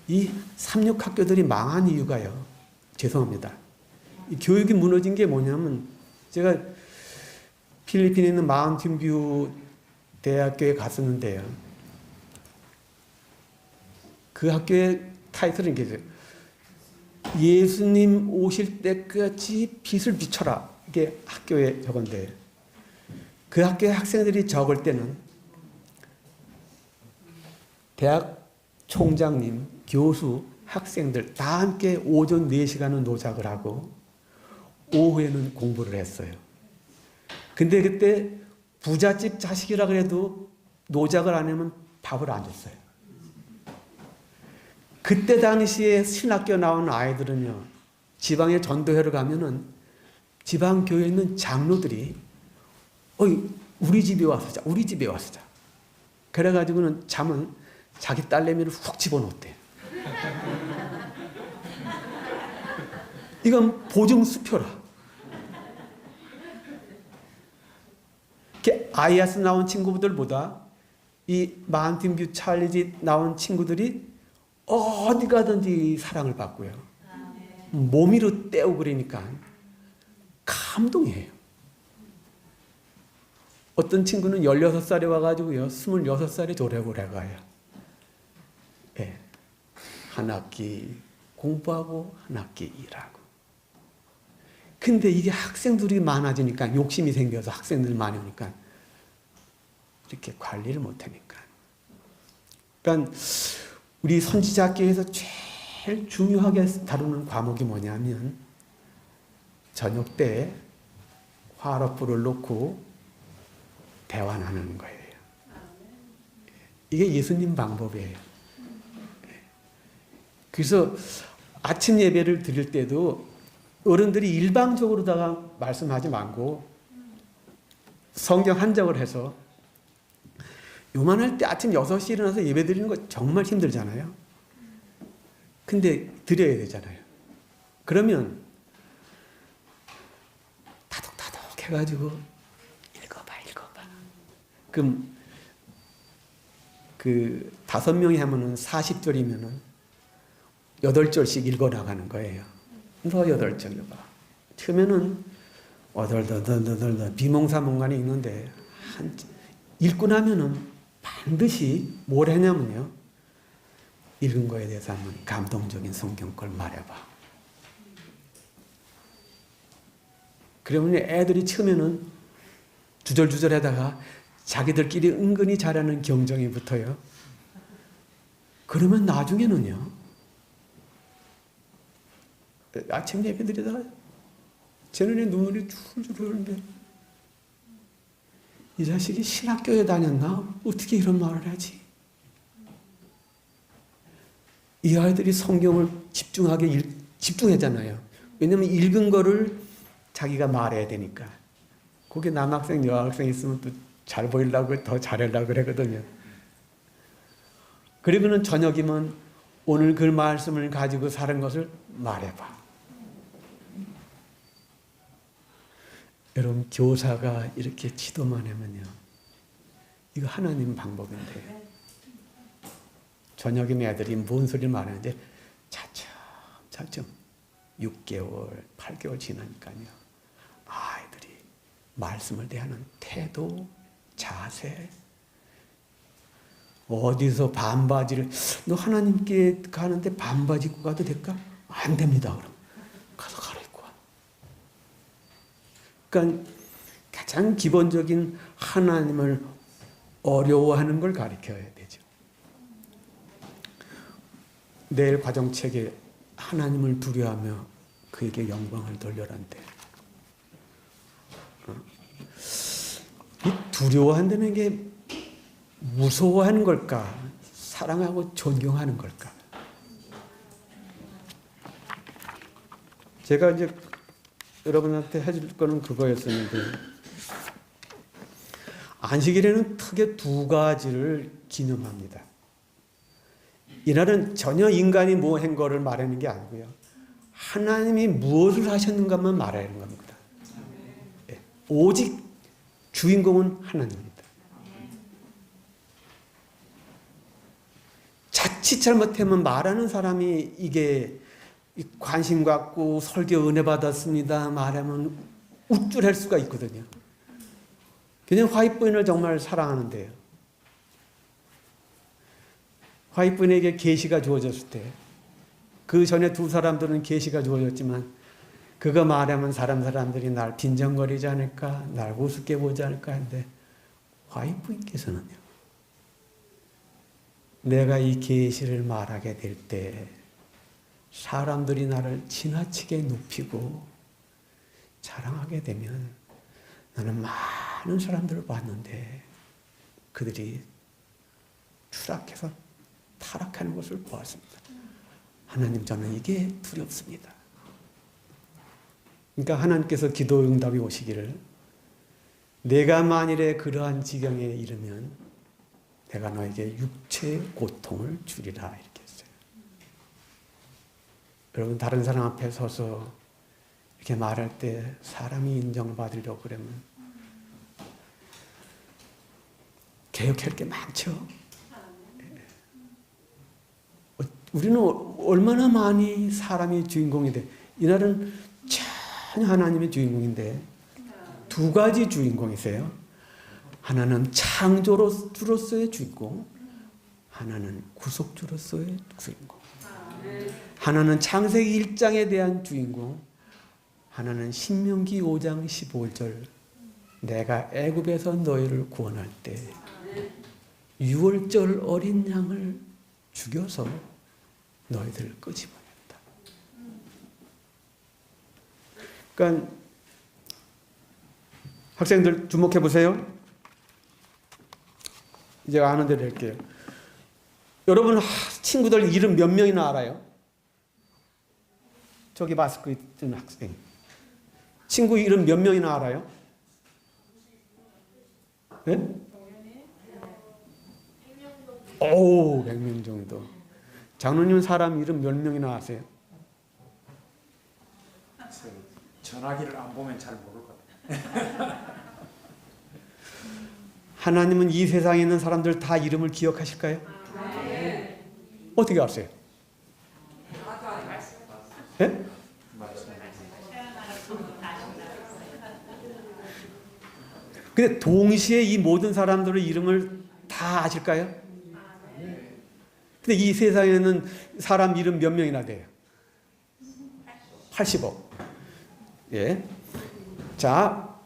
이 삼육학교들이 망한 이유가요. 죄송합니다. 이 교육이 무너진 게 뭐냐면 제가 필리핀에 있는 마운틴뷰 대학교에 갔었는데요. 그 학교의 타이틀은 이게 예수님 오실 때까지 빛을 비춰라. 이게 학교에 적은데 그 학교의 학생들이 적을 때는 대학 총장님, 교수, 학생들 다 함께 오전 4시간은 노작을 하고 오후에는 공부를 했어요. 근데 그때 부잣집 자식이라 그래도 노작을 안 하면 밥을 안 줬어요. 그때 당시에 신학교 나온 아이들은요, 지방에 전도회를 가면은 지방 교회에 있는 장로들이 우리 집에 와서 자, 우리 집에 와서 자. 그래가지고는 잠은 자기 딸내미를 훅 집어넣었대. 이건 보증수표라. 아이아스 나온 친구들보다 이 마운틴뷰 찰리지 나온 친구들이 어디 가든지 사랑을 받고요. 몸으로 때우고 그러니까 감동이에요. 어떤 친구는 16살에 와가지고요. 26살에 졸업을 해가요. 예. 한 학기 공부하고 한 학기 일하고. 근데 이게 학생들이 많아지니까 욕심이 생겨서 학생들 많이 오니까 이렇게 관리를 못하니까. 그러니까 우리 선지자학교에서 제일 중요하게 다루는 과목이 뭐냐면 저녁 때 화로불을 놓고 대화 나누는 거예요. 이게 예수님 방법이에요. 그래서 아침 예배를 드릴 때도 어른들이 일방적으로다가 말씀하지 말고 성경 한정을 해서 요만할 때 아침 6시에 일어나서 예배 드리는 거 정말 힘들잖아요. 근데 드려야 되잖아요. 그러면 다독다독 해가지고 읽어봐. 그럼 그 5명이 하면은 40절이면은 8절씩 읽어 나가는 거예요. 너 8절 읽어봐. 처음에는 어덜덜덜덜덜 비몽사몽간에 읽는데 읽고 나면은 반드시 뭘 하냐면요. 읽은 거에 대해서 한번 감동적인 성경 걸 말해봐. 그러면 애들이 처음에는 주절주절 하다가 자기들끼리 은근히 잘하는 경정이 붙어요. 그러면 나중에는요. 아침 예배 드리다가 제 눈에 눈물이 줄줄 흐르는데 이 자식이 신학교에 다녔나? 어떻게 이런 말을 하지? 이 아이들이 성경을 집중하잖아요. 왜냐하면 읽은 거를 자기가 말해야 되니까. 거기 남학생, 여학생 있으면 또 잘 보이려고 더 잘하려고 그러거든요. 그리고는 저녁이면 오늘 그 말씀을 가지고 사는 것을 말해봐. 여러분 교사가 이렇게 지도만 하면요. 이거 하나님 방법인데 저녁이면 애들이 뭔 소리를 말하는데 차츰 6개월, 8개월 지나니까요. 아이들이 말씀을 대하는 태도, 자세, 어디서 반바지를 너 하나님께 가는데 반바지 입고 가도 될까? 안 됩니다. 그럼 가서 갈아입고 와. 그러니까 가장 기본적인 하나님을 어려워하는 걸 가르쳐야 되죠. 내일 과정책에 하나님을 두려워하며 그에게 영광을 돌려란대. 이 두려워한다는 게 무서워하는 걸까? 사랑하고 존경하는 걸까? 제가 이제 여러분한테 해줄 거는 그거였었는데 안식일에는 크게 2가지를 기념합니다. 이날은 전혀 인간이 뭐 한 거를 말하는 게 아니고요. 하나님이 무엇을 하셨는가만 말하는 겁니다. 오직 주인공은 하나님입니다. 자칫 잘못하면 말하는 사람이 이게 관심 갖고 설교 은혜 받았습니다 말하면 우쭐할 수가 있거든요. 그냥 화이트부인을 정말 사랑하는데요. 화이트부인에게 계시가 주어졌을 때 그 전에 2 사람들은 계시가 주어졌지만 그거 말하면 사람들이 날 빈정거리지 않을까, 날 우습게 보지 않을까 하는데 화이트부인께서는요. 내가 이 계시를 말하게 될 때 사람들이 나를 지나치게 높이고 자랑하게 되면 나는 많은 사람들을 봤는데 그들이 추락해서 타락하는 것을 보았습니다. 하나님 저는 이게 두렵습니다. 그러니까 하나님께서 기도 응답이 오시기를 내가 만일에 그러한 지경에 이르면 내가 너에게 육체의 고통을 주리라 이렇게 했어요. 여러분 다른 사람 앞에 서서 이렇게 말할 때 사람이 인정받으려고 그러면 개혁할 게 많죠. 우리는 얼마나 많이 사람이 주인공이 돼. 이날은 전혀 하나님의 주인공인데 2가지 주인공이세요. 하나는 창조주로서의 주인공, 하나는 구속주로서의 주인공. 하나는 창세기 1장에 대한 주인공, 하나는 신명기 5장 15절 내가 애굽에서 너희를 구원할 때 6월절 어린 양을 죽여서 너희들을 끄집어냈다. 그러니까 학생들 주목해 보세요. 이제 아는 대로 할게요. 여러분 친구들 이름 몇 명이나 알아요? 저기 마스크 있던 학생. 친구 이름 몇 명이나 알아요? 예? 오, 100명 정도. 장로님 사람 이름 몇 명이나 아세요? 전화기를 안 보면 잘 모를 것 같아요. 하나님은 이 세상에 있는 사람들 다 이름을 기억하실까요? 네. 어떻게 아세요? 예? 근데 동시에 이 모든 사람들의 이름을 다 아실까요? 근데 이 세상에는 사람 이름 몇 명이나 돼요? 80억. 예. 자,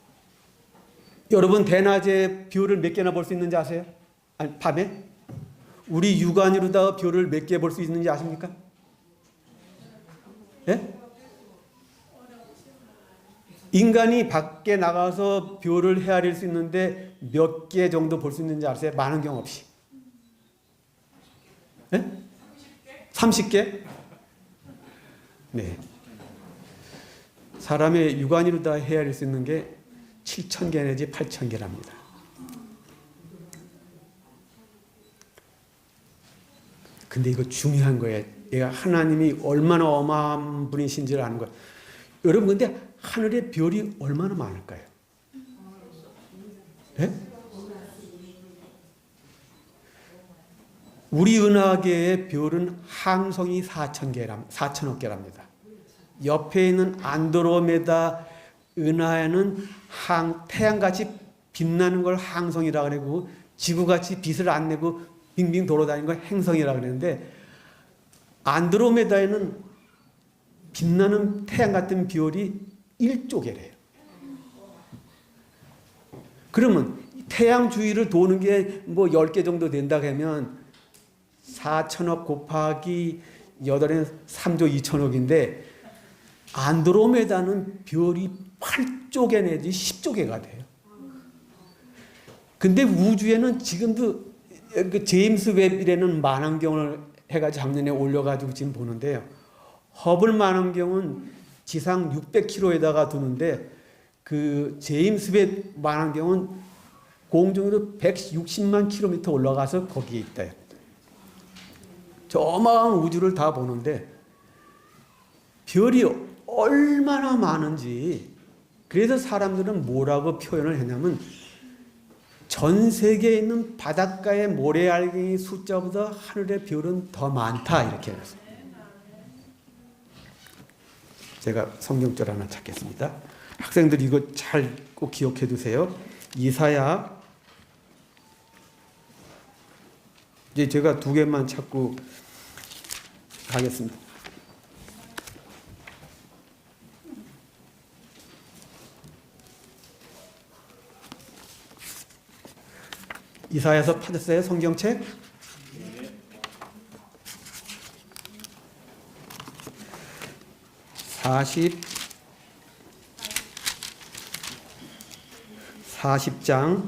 여러분 대낮에 별을 몇 개나 볼 수 있는지 아세요? 아니, 밤에? 우리 육안으로다 별을 몇 개 볼 수 있는지 아십니까? 예? 인간이 밖에 나가서 별을 헤아릴 수 있는데 몇 개 정도 볼 수 있는지 아세요? 망원경 없이. 예? 30개? 네. 사람의 육안으로 다 헤아릴 수 있는 게 7,000개 내지 8,000개랍니다. 근데 이거 중요한 거예요. 얘가 하나님이 얼마나 어마어마한 분이신지를 아는 거예요. 여러분 근데 하늘에 별이 얼마나 많을까요? 네? 우리 은하계의 별은 항성이 4천억 개랍니다. 옆에 있는 안드로메다 은하에는 태양같이 빛나는 걸 항성이라고 그러고 지구같이 빛을 안 내고 빙빙 돌아다니는 걸 행성이라고 그러는데 안드로메다에는 빛나는 태양 같은 별이 1조 개래요. 그러면 태양 주위를 도는 게 뭐 10개 정도 된다 하면 4천억 곱하기 8에 3조 2천억인데 안드로메다는 별이 8조 개 내지 10조 개가 돼요. 근데 우주에는 지금도 그 제임스 웹이라는 망원경을 해가지고 작년에 올려가지고 지금 보는데요. 허블 망원경은 지상 600km에다가 두는데 그 제임스 웹 망원경은 공중으로 160만 킬로미터 올라가서 거기에 있대요. 저 어마어마한 우주를 다 보는데 별이 얼마나 많은지 그래서 사람들은 뭐라고 표현을 했냐면 전 세계에 있는 바닷가의 모래알갱이 숫자보다 하늘의 별은 더 많다 이렇게 했어요. 제가 성경절 하나 찾겠습니다. 학생들이 이거 잘 꼭 기억해 두세요. 이사야 이제 제가 2개만 찾고 가겠습니다. 이사야서 받았어요? 성경책? 네. 40장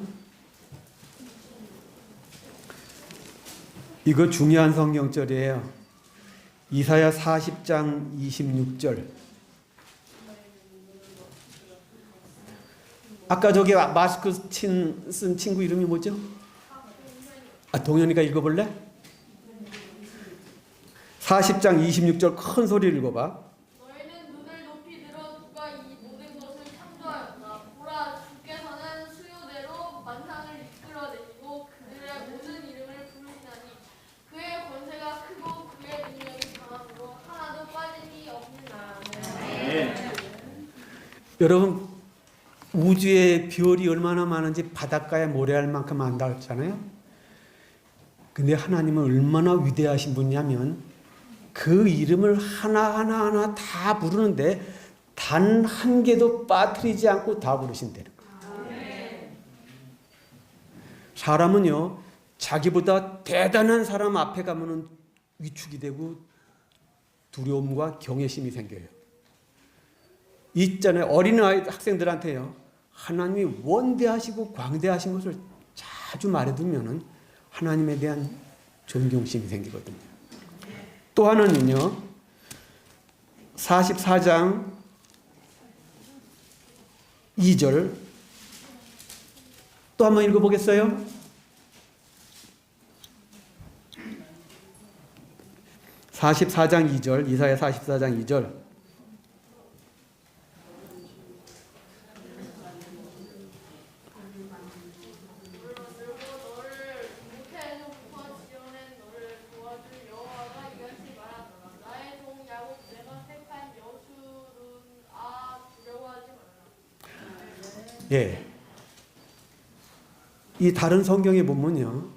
이거 중요한 성경절이에요. 이사야 40장 26절. 아까 저기 마스크 쓴 친구 이름이 뭐죠? 동현이가 읽어볼래? 40장 26절 큰 소리를 읽어봐. 너희는 눈을 높이 들어 누가 이 모든 것을 창조하였나. 보라, 주께서는 수요대로 만상을 이끌어내시고 그들의 모든 이름을 부르시나니 그의 권세가 크고 그의 능력이 강하므로 하나도 빠짐이 없느니라. 여러분 우주에 별이 얼마나 많은지 바닷가에 모래알만큼 안다 했잖아요. 근데 하나님은 얼마나 위대하신 분이냐면 그 이름을 하나하나 다 부르는데 단 한 개도 빠뜨리지 않고 다 부르신다는 거예요. 사람은요 자기보다 대단한 사람 앞에 가면은 위축이 되고 두려움과 경외심이 생겨요. 있잖아요. 어린아이 학생들한테요. 하나님이 원대하시고 광대하신 것을 자주 말해두면은 하나님에 대한 존경심이 생기거든요. 또 하나는요. 44장 2절 또 한번 읽어보겠어요? (44장 2절) 이사야 44장 2절. 예. 이 다른 성경에 보면요.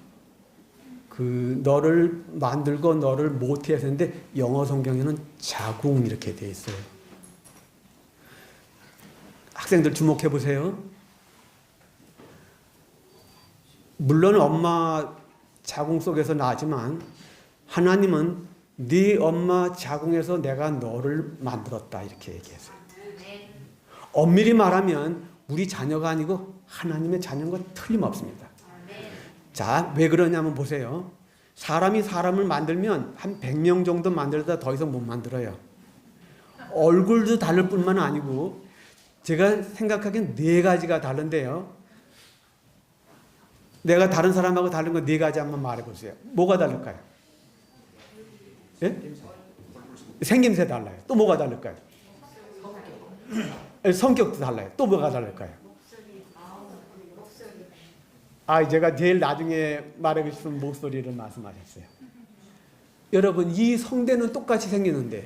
너를 만들고 너를 못해 했는데 영어 성경에는 자궁 이렇게 돼 있어요. 학생들 주목해 보세요. 물론 엄마 자궁 속에서 나지만 하나님은 네 엄마 자궁에서 내가 너를 만들었다 이렇게 얘기했어요. 엄밀히 말하면 우리 자녀가 아니고 하나님의 자녀인 건 틀림없습니다. 자, 왜 그러냐면 보세요. 사람이 사람을 만들면 한 100명 정도 만들다 더 이상 못 만들어요. 얼굴도 다를 뿐만 아니고 제가 생각하기엔 4가지가 다른데요. 내가 다른 사람하고 다른 거 4가지 한번 말해보세요. 뭐가 다를까요? 예? 생김새 달라요. 또 뭐가 다를까요? 성격도 달라요. 또 뭐가 다를까요? 제가 제일 나중에 말하고 싶은 목소리를 말씀하셨어요. 여러분, 이 성대는 똑같이 생기는데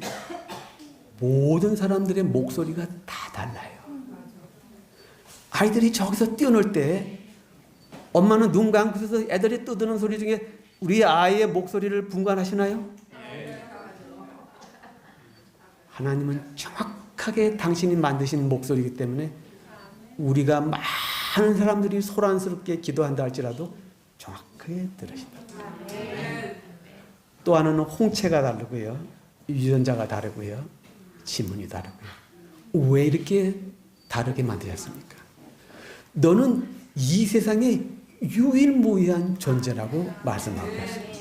모든 사람들의 목소리가 다 달라요. 아이들이 저기서 뛰어놀 때 엄마는 눈 감고서 애들이 떠드는 소리 중에 우리 아이의 목소리를 분간하시나요? 하나님은 정확하게 당신이 만드신 목소리이기 때문에 우리가 많은 사람들이 소란스럽게 기도한다 할지라도 정확하게 들으신다. 또 하나는 홍채가 다르고요. 유전자가 다르고요. 지문이 다르고요. 왜 이렇게 다르게 만드셨습니까? 너는 이 세상에 유일무이한 존재라고 말씀하고 있습니다.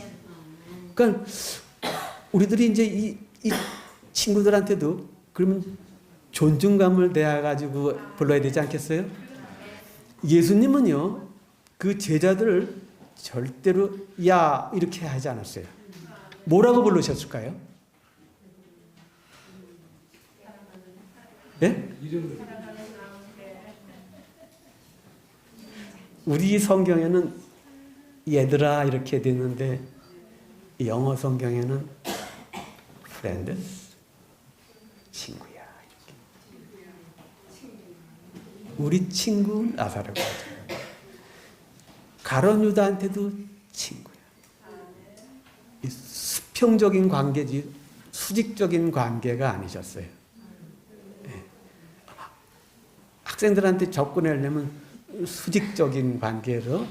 그러니까 우리들이 이제 이 친구들한테도 그러면 존중감을 대해가지고 불러야 되지 않겠어요? 예수님은요, 그 제자들을 절대로 야 이렇게 하지 않았어요. 뭐라고 부르셨을까요? 예? 우리 성경에는 얘들아 이렇게 되는데 영어 성경에는 friend, 친구야. 이렇게. 우리 친구 나사로가 가룟 유다한테도 친구야. 수평적인 관계지 수직적인 관계가 아니셨어요. 네. 학생들한테 접근하려면 수직적인 관계로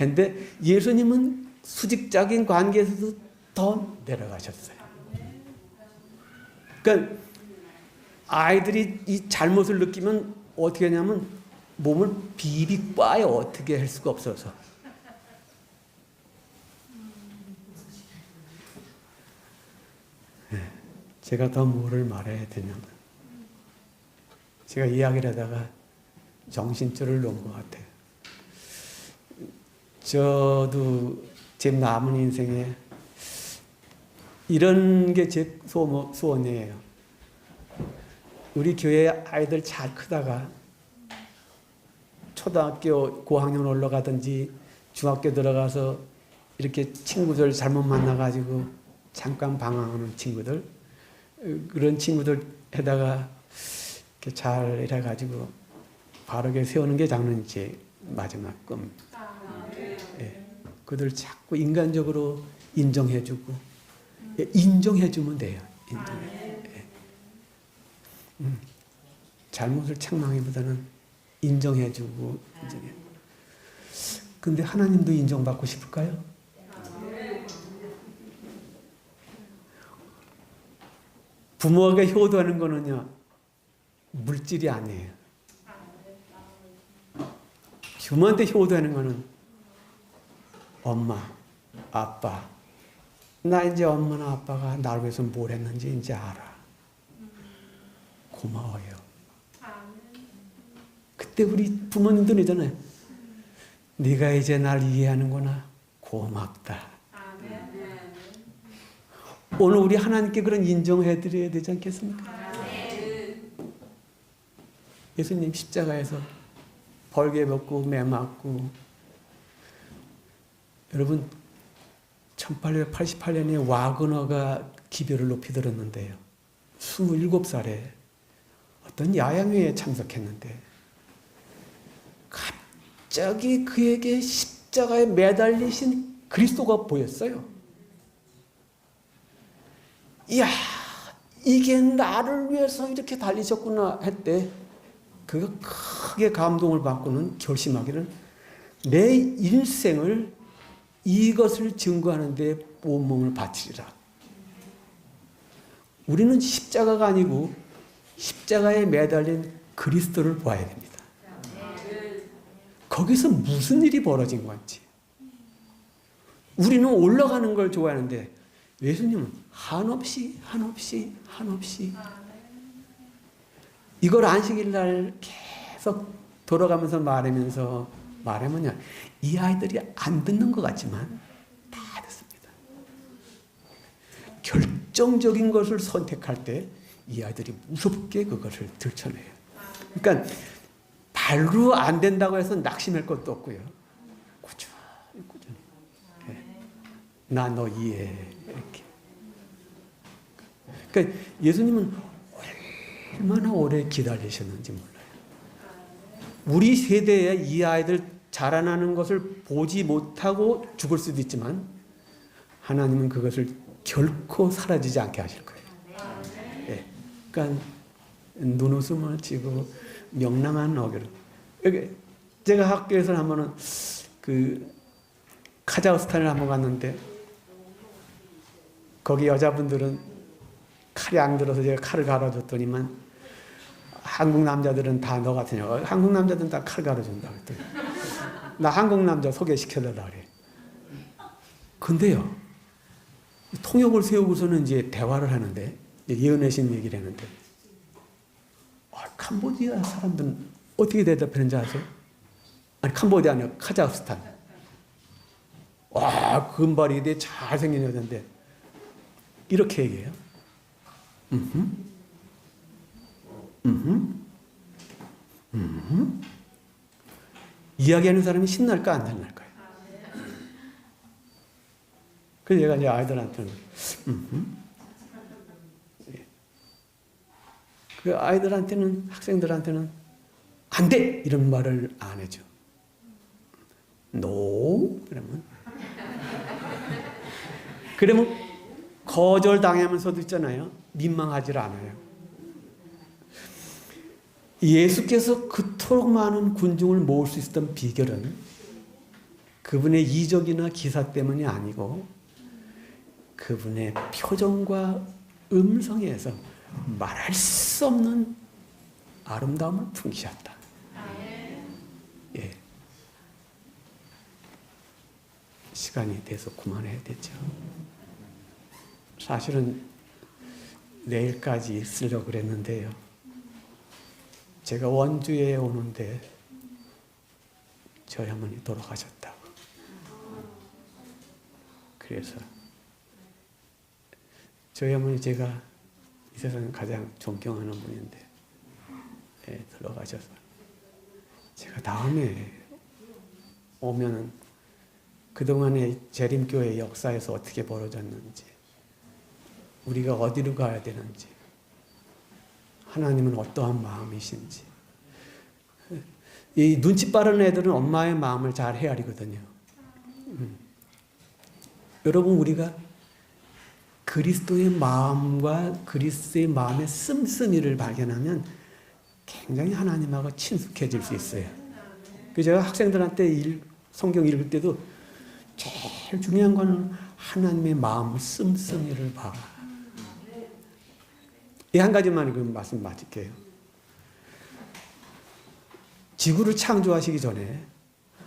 했는데 예수님은 수직적인 관계에서도 더 내려가셨어요. 그러니까 아이들이 이 잘못을 느끼면 어떻게 하냐면 몸을 비비 꽈요. 어떻게 할 수가 없어서. 네, 제가 더 뭐를 말해야 되냐면 제가 이야기를 하다가 정신줄을 놓은 것 같아요. 저도 제 남은 인생에 이런 게 제 소원이에요. 우리 교회 아이들 잘 크다가 초등학교 고학년 올라가든지 중학교 들어가서 이렇게 친구들 잘못 만나가지고 잠깐 방황하는 친구들, 그런 친구들 해다가 이렇게 잘 이래가지고 바르게 세우는 게 장로님 제 마지막 꿈입니다. 예, 그들 자꾸 인간적으로 인정해주고, 예, 인정해주면 돼요. 인정해. 예. 잘못을 책망하기보다는 인정해주고, 인정해. 근데 하나님도 인정받고 싶을까요? 부모에게 효도하는 거는요, 물질이 아니에요. 부모한테 효도하는 거는 엄마, 아빠. 나 이제 엄마나 아빠가 나를 위해서 뭘 했는지 이제 알아. 고마워요. 그때 우리 부모님들 있잖아요. 네가 이제 날 이해하는구나. 고맙다. 오늘 우리 하나님께 그런 인정해 드려야 되지 않겠습니까? 예수님 십자가에서 벌게 벗고 매 맞고, 여러분 1888년에 와그너가 기별을 높이 들었는데요. 27살에 어떤 야영회에 참석했는데 갑자기 그에게 십자가에 매달리신 그리스도가 보였어요. 이야, 이게 나를 위해서 이렇게 달리셨구나 했대. 그가 크게 감동을 받고는 결심하기를 내 일생을 이것을 증거하는 데 온몸을 바치리라. 우리는 십자가가 아니고 십자가에 매달린 그리스도를 봐야 됩니다. 거기서 무슨 일이 벌어진 건지. 우리는 올라가는 걸 좋아하는데 예수님은 한없이 이걸 안식일 날 계속 돌아가면서 말하면요, 이 아이들이 안 듣는 것 같지만 다 듣습니다. 결정적인 것을 선택할 때 이 아이들이 무섭게 그것을 들춰내요. 그러니까 발로 안 된다고 해서 낙심할 것도 없고요. 꾸준히 나 너 이해해 이렇게. 그러니까 예수님은 얼마나 오래 기다리셨는지 몰라요. 우리 세대에 이 아이들 자라나는 것을 보지 못하고 죽을 수도 있지만 하나님은 그것을 결코 사라지지 않게 하실 거예요. 예. 그러니까 눈웃음을 치고 명랑한 어깨로. 제가 학교에서 한 번은 그 카자흐스탄을 한번 갔는데 거기 여자분들은 칼이 안 들어서 제가 칼을 갈아줬더니만 한국 남자들은 다 너 같으냐고. 한국 남자들은 다 칼 갈아준다 그랬더니 나 한국 남자 소개시켜달라 그래. 근데요, 통역을 세우고서는 이제 대화를 하는데 예언하신 얘기를 했는데 캄보디아 사람들은 어떻게 대답하는지 아세요? 아니 캄보디아 아니라 카자흐스탄. 와, 금발이 돼 잘생긴 여자인데 이렇게 얘기해요. 이야기하는 사람이 신날까 안 신날까요? 그래서 제가 이제 아이들한테는 그 아이들한테는, 학생들한테는 안 돼! 이런 말을 안 해줘. No! 그러면 거절당하면서도 있잖아요. 민망하지 않아요. 예수께서 그토록 많은 군중을 모을 수 있었던 비결은 그분의 이적이나 기사 때문이 아니고 그분의 표정과 음성에서 말할 수 없는 아름다움을 풍기셨다. 예. 시간이 돼서 그만해야 되죠. 사실은 내일까지 있으려고 그랬는데요. 제가 원주에 오는데 저희 어머니 돌아가셨다고. 그래서 저희 어머니 제가 이 세상에 가장 존경하는 분인데 돌아가셔서 제가 다음에 오면은 그동안의 재림교회 역사에서 어떻게 벌어졌는지, 우리가 어디로 가야 되는지, 하나님은 어떠한 마음이신지. 이 눈치 빠른 애들은 엄마의 마음을 잘 헤아리거든요. 여러분, 우리가 그리스도의 마음과 그리스도의 마음의 씀씀이를 발견하면 굉장히 하나님하고 친숙해질 수 있어요. 그래서 제가 학생들한테 성경 읽을 때도 제일 중요한 거는 하나님의 마음 씀씀이를 봐. 이 한 가지만 그 말씀 마칠게요. 지구를 창조하시기 전에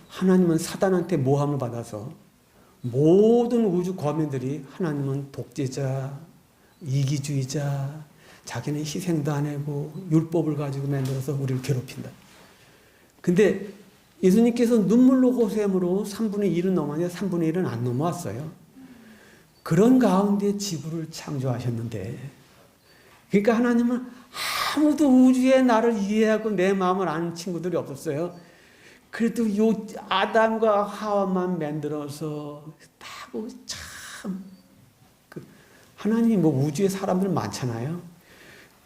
하나님은 사단한테 모함을 받아서 모든 우주 거민들이 하나님은 독재자, 이기주의자, 자기는 희생도 안 하고 율법을 가지고 만들어서 우리를 괴롭힌다. 근데 예수님께서 눈물로 호셈으로 3분의 1은 넘었는데 3분의 1은 안 넘어왔어요. 그런 가운데 지구를 창조하셨는데, 그러니까 하나님은 아무도 우주에 나를 이해하고 내 마음을 아는 친구들이 없었어요. 그래도 요 아담과 하와만 만들어서 하고 참, 하나님이 뭐 우주에 사람들 많잖아요.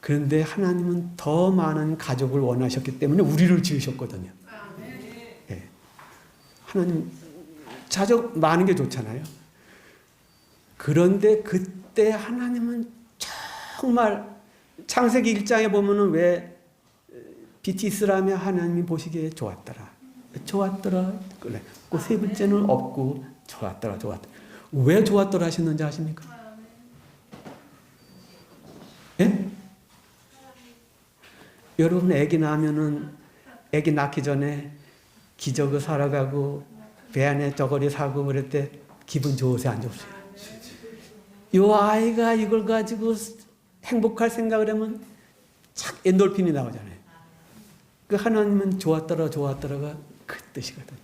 그런데 하나님은 더 많은 가족을 원하셨기 때문에 우리를 지으셨거든요. 네. 하나님 자족 많은 게 좋잖아요. 그런데 그때 하나님은 정말 창세기 1장에 보면은 왜 빛이 있으라며 하나님이 보시기에 좋았더라. 그래. 그 세 번째는 없고 좋았더라. 왜 좋았더라 하셨는지 아십니까? 예? 여러분 애기 낳으면은 애기 낳기 전에 기저귀 사러 가고 배 안에 저고리 사고 그럴 때 기분 좋으세요, 안 좋으세요? 요 아이가 이걸 가지고 행복할 생각을 하면 착 엔돌핀이 나오잖아요. 그 하나님은 좋았더라가 그 뜻이거든요.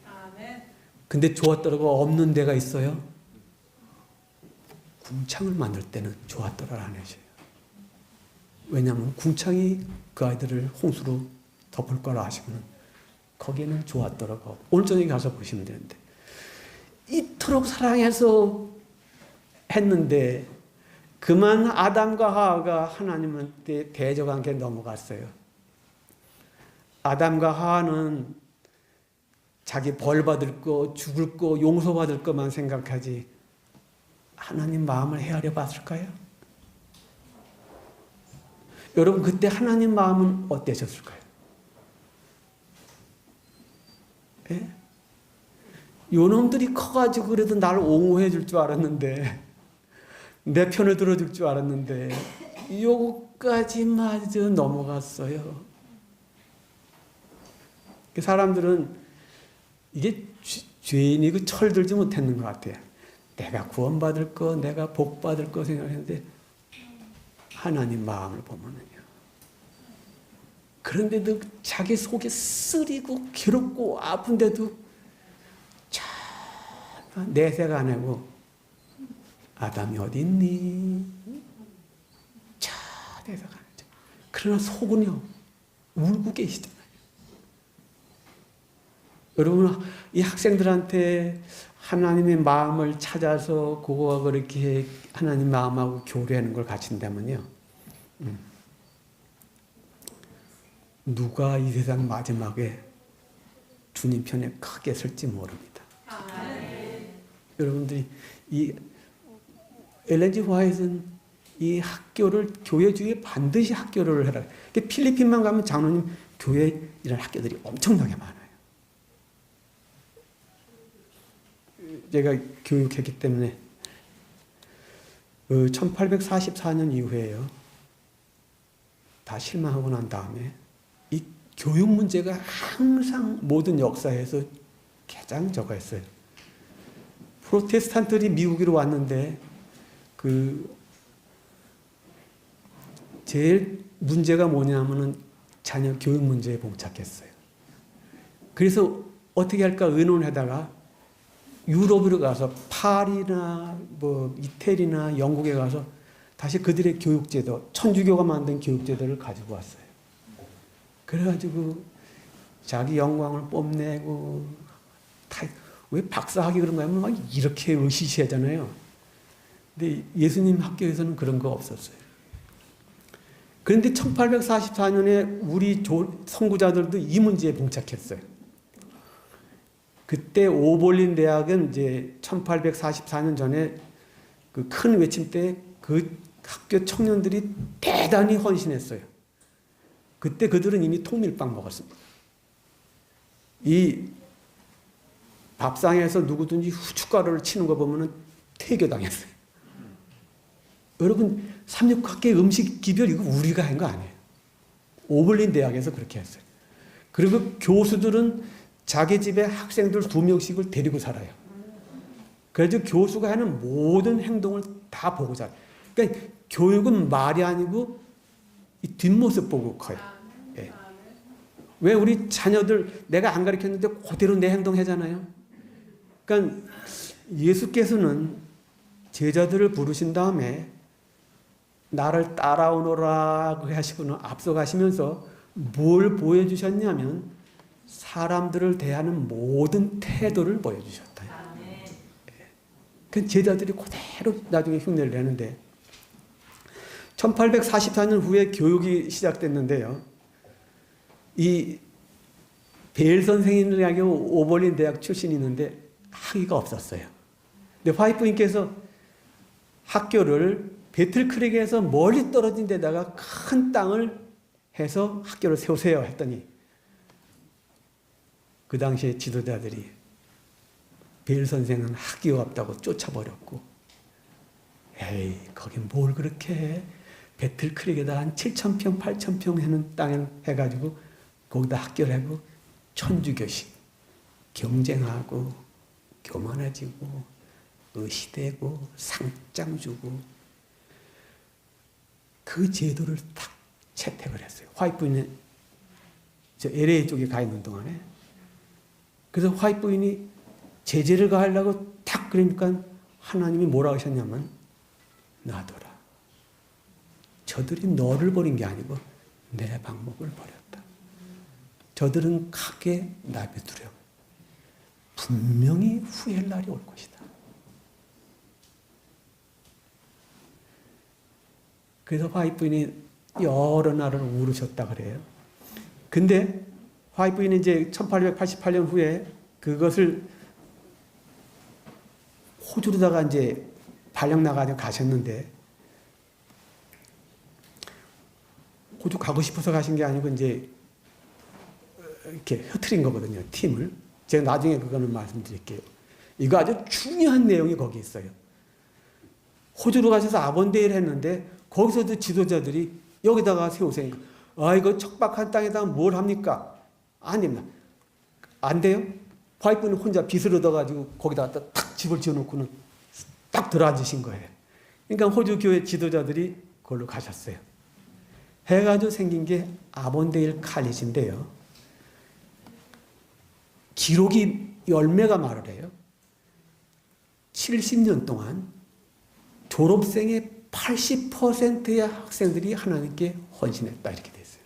근데 좋았더라가 없는 데가 있어요. 궁창을 만들 때는 좋았더라를 안 해줘요. 왜냐하면 궁창이 그 아이들을 홍수로 덮을 거라 하시면 거기에는 좋았더라가 오늘 저녁에 가서 보시면 되는데, 이토록 사랑해서 했는데 그만 아담과 하와가 하나님한테 대적한 게 넘어갔어요. 아담과 하와는 자기 벌 받을 거, 죽을 거, 용서받을 것만 생각하지 하나님 마음을 헤아려 봤을까요? 여러분 그때 하나님 마음은 어떠셨을까요? 예? 요놈들이 커가지고 그래도 나를 옹호해 줄 줄 알았는데, 내 편을 들어줄 줄 알았는데 요거까지 마저 넘어갔어요. 사람들은 이게 죄인이 그 철들지 못했는 것 같아요. 내가 구원받을 거, 내가 복받을 거 생각했는데 하나님 마음을 보면은요. 그런데도 자기 속에 쓰리고 괴롭고 아픈데도 참 내색 안 하고 아담이 어디 있니? 자 내색 안 하죠. 그러나 속은요 울고 계시잖아요. 여러분 이 학생들한테 하나님의 마음을 찾아서 그거와 그렇게 하나님 마음하고 교류하는 걸 가르친다면요, 누가 이 세상 마지막에 주님 편에 크게 설지 모릅니다. 여러분들이 이 엘렌 G 화이트는 이 학교를 교회 주위에 반드시 학교를 해라. 필리핀만 가면 장로님 교회 이런 학교들이 엄청나게 많아요. 제가 교육했기 때문에 1844년 이후에요. 다 실망하고 난 다음에 이 교육 문제가 항상 모든 역사에서 가장 저거였어요. 프로테스탄트들이 미국으로 왔는데 제일 문제가 뭐냐면은 자녀 교육 문제에 봉착했어요. 그래서 어떻게 할까 의논하다가 유럽으로 가서 파리나 뭐 이태리나 영국에 가서 다시 그들의 교육제도, 천주교가 만든 교육제도를 가지고 왔어요. 그래가지고 자기 영광을 뽐내고 왜 박사학위 그런 거냐면 막 이렇게 으시시하잖아요. 근데 예수님 학교에서는 그런 거 없었어요. 그런데 1844년에 우리 선구자들도 이 문제에 봉착했어요. 그때 오볼린 대학은 이제 1844년 전에 그 큰 외침 때 그 학교 청년들이 대단히 헌신했어요. 그때 그들은 이미 통밀빵 먹었습니다. 이 밥상에서 누구든지 후춧가루를 치는 거 보면은 퇴교당했어요. 여러분, 삼육학계 음식 기별 이거 우리가 한 거 아니에요. 오벌린 대학에서 그렇게 했어요. 그리고 교수들은 자기 집에 학생들 2명씩을 데리고 살아요. 그래서 교수가 하는 모든 행동을 다 보고 살아요. 그러니까 교육은 말이 아니고 이 뒷모습 보고 커요. 예. 왜 우리 자녀들 내가 안 가르쳤는데 그대로 내 행동하잖아요. 그러니까 예수께서는 제자들을 부르신 다음에 나를 따라오너라 하시고는 앞서가시면서 뭘 보여주셨냐면 사람들을 대하는 모든 태도를 보여주셨다. 그 제자들이 그대로 나중에 흉내를 내는데 1844년 후에 교육이 시작됐는데요. 이 벨 선생님이라고 오버린 대학 출신이 있는데 학위가 없었어요. 근데 화이트 부인께서 학교를 배틀크릭에서 멀리 떨어진 데다가 큰 땅을 해서 학교를 세우세요 했더니 그 당시에 지도자들이 벨 선생은 학위가 없다고 쫓아버렸고 에이 거긴 뭘 그렇게 해. 배틀크릭에다 한 7,000평 8,000평 하는 땅을 해가지고 거기다 학교를 하고 천주교식 경쟁하고 교만해지고 의시되고 상장 주고 그 제도를 딱 채택을 했어요. 화이트 부인은 저 LA 쪽에 가 있는 동안에 그래서 화이트 부인이 제재를 가하려고 딱 그러니까 하나님이 뭐라고 하셨냐면 놔둬라. 저들이 너를 버린 게 아니고 내 방법을 버렸다. 저들은 크게 내버려두려. 분명히 후회할 날이 올 것이다. 그래서 화이트 부인이 여러 날을 울으셨다 그래요. 근데 화이트 부인이 이제 1888년 후에 그것을 호주로다가 이제 발령 나가지고 가셨는데 호주 가고 싶어서 가신 게 아니고 이제 이렇게 흐트린 거거든요. 팀을. 제가 나중에 그거는 말씀드릴게요. 이거 아주 중요한 내용이 거기 있어요. 호주로 가셔서 아본데이를 했는데 거기서도 지도자들이 여기다가 세우세요. 아 이거 척박한 땅에다가 뭘 합니까? 안 됩니다. 안 돼요? 화이트는 혼자 빚을 얻어가지고 거기다가 탁 집을 지어놓고는 딱 들어앉으신 거예요. 그러니까 호주 교회 지도자들이 그걸로 가셨어요. 해가지고 생긴 게 아본데일 칼리지인데요. 기록이 열매가 말을 해요. 70년 동안 졸업생의 80%의 학생들이 하나님께 헌신했다 이렇게 됐어요.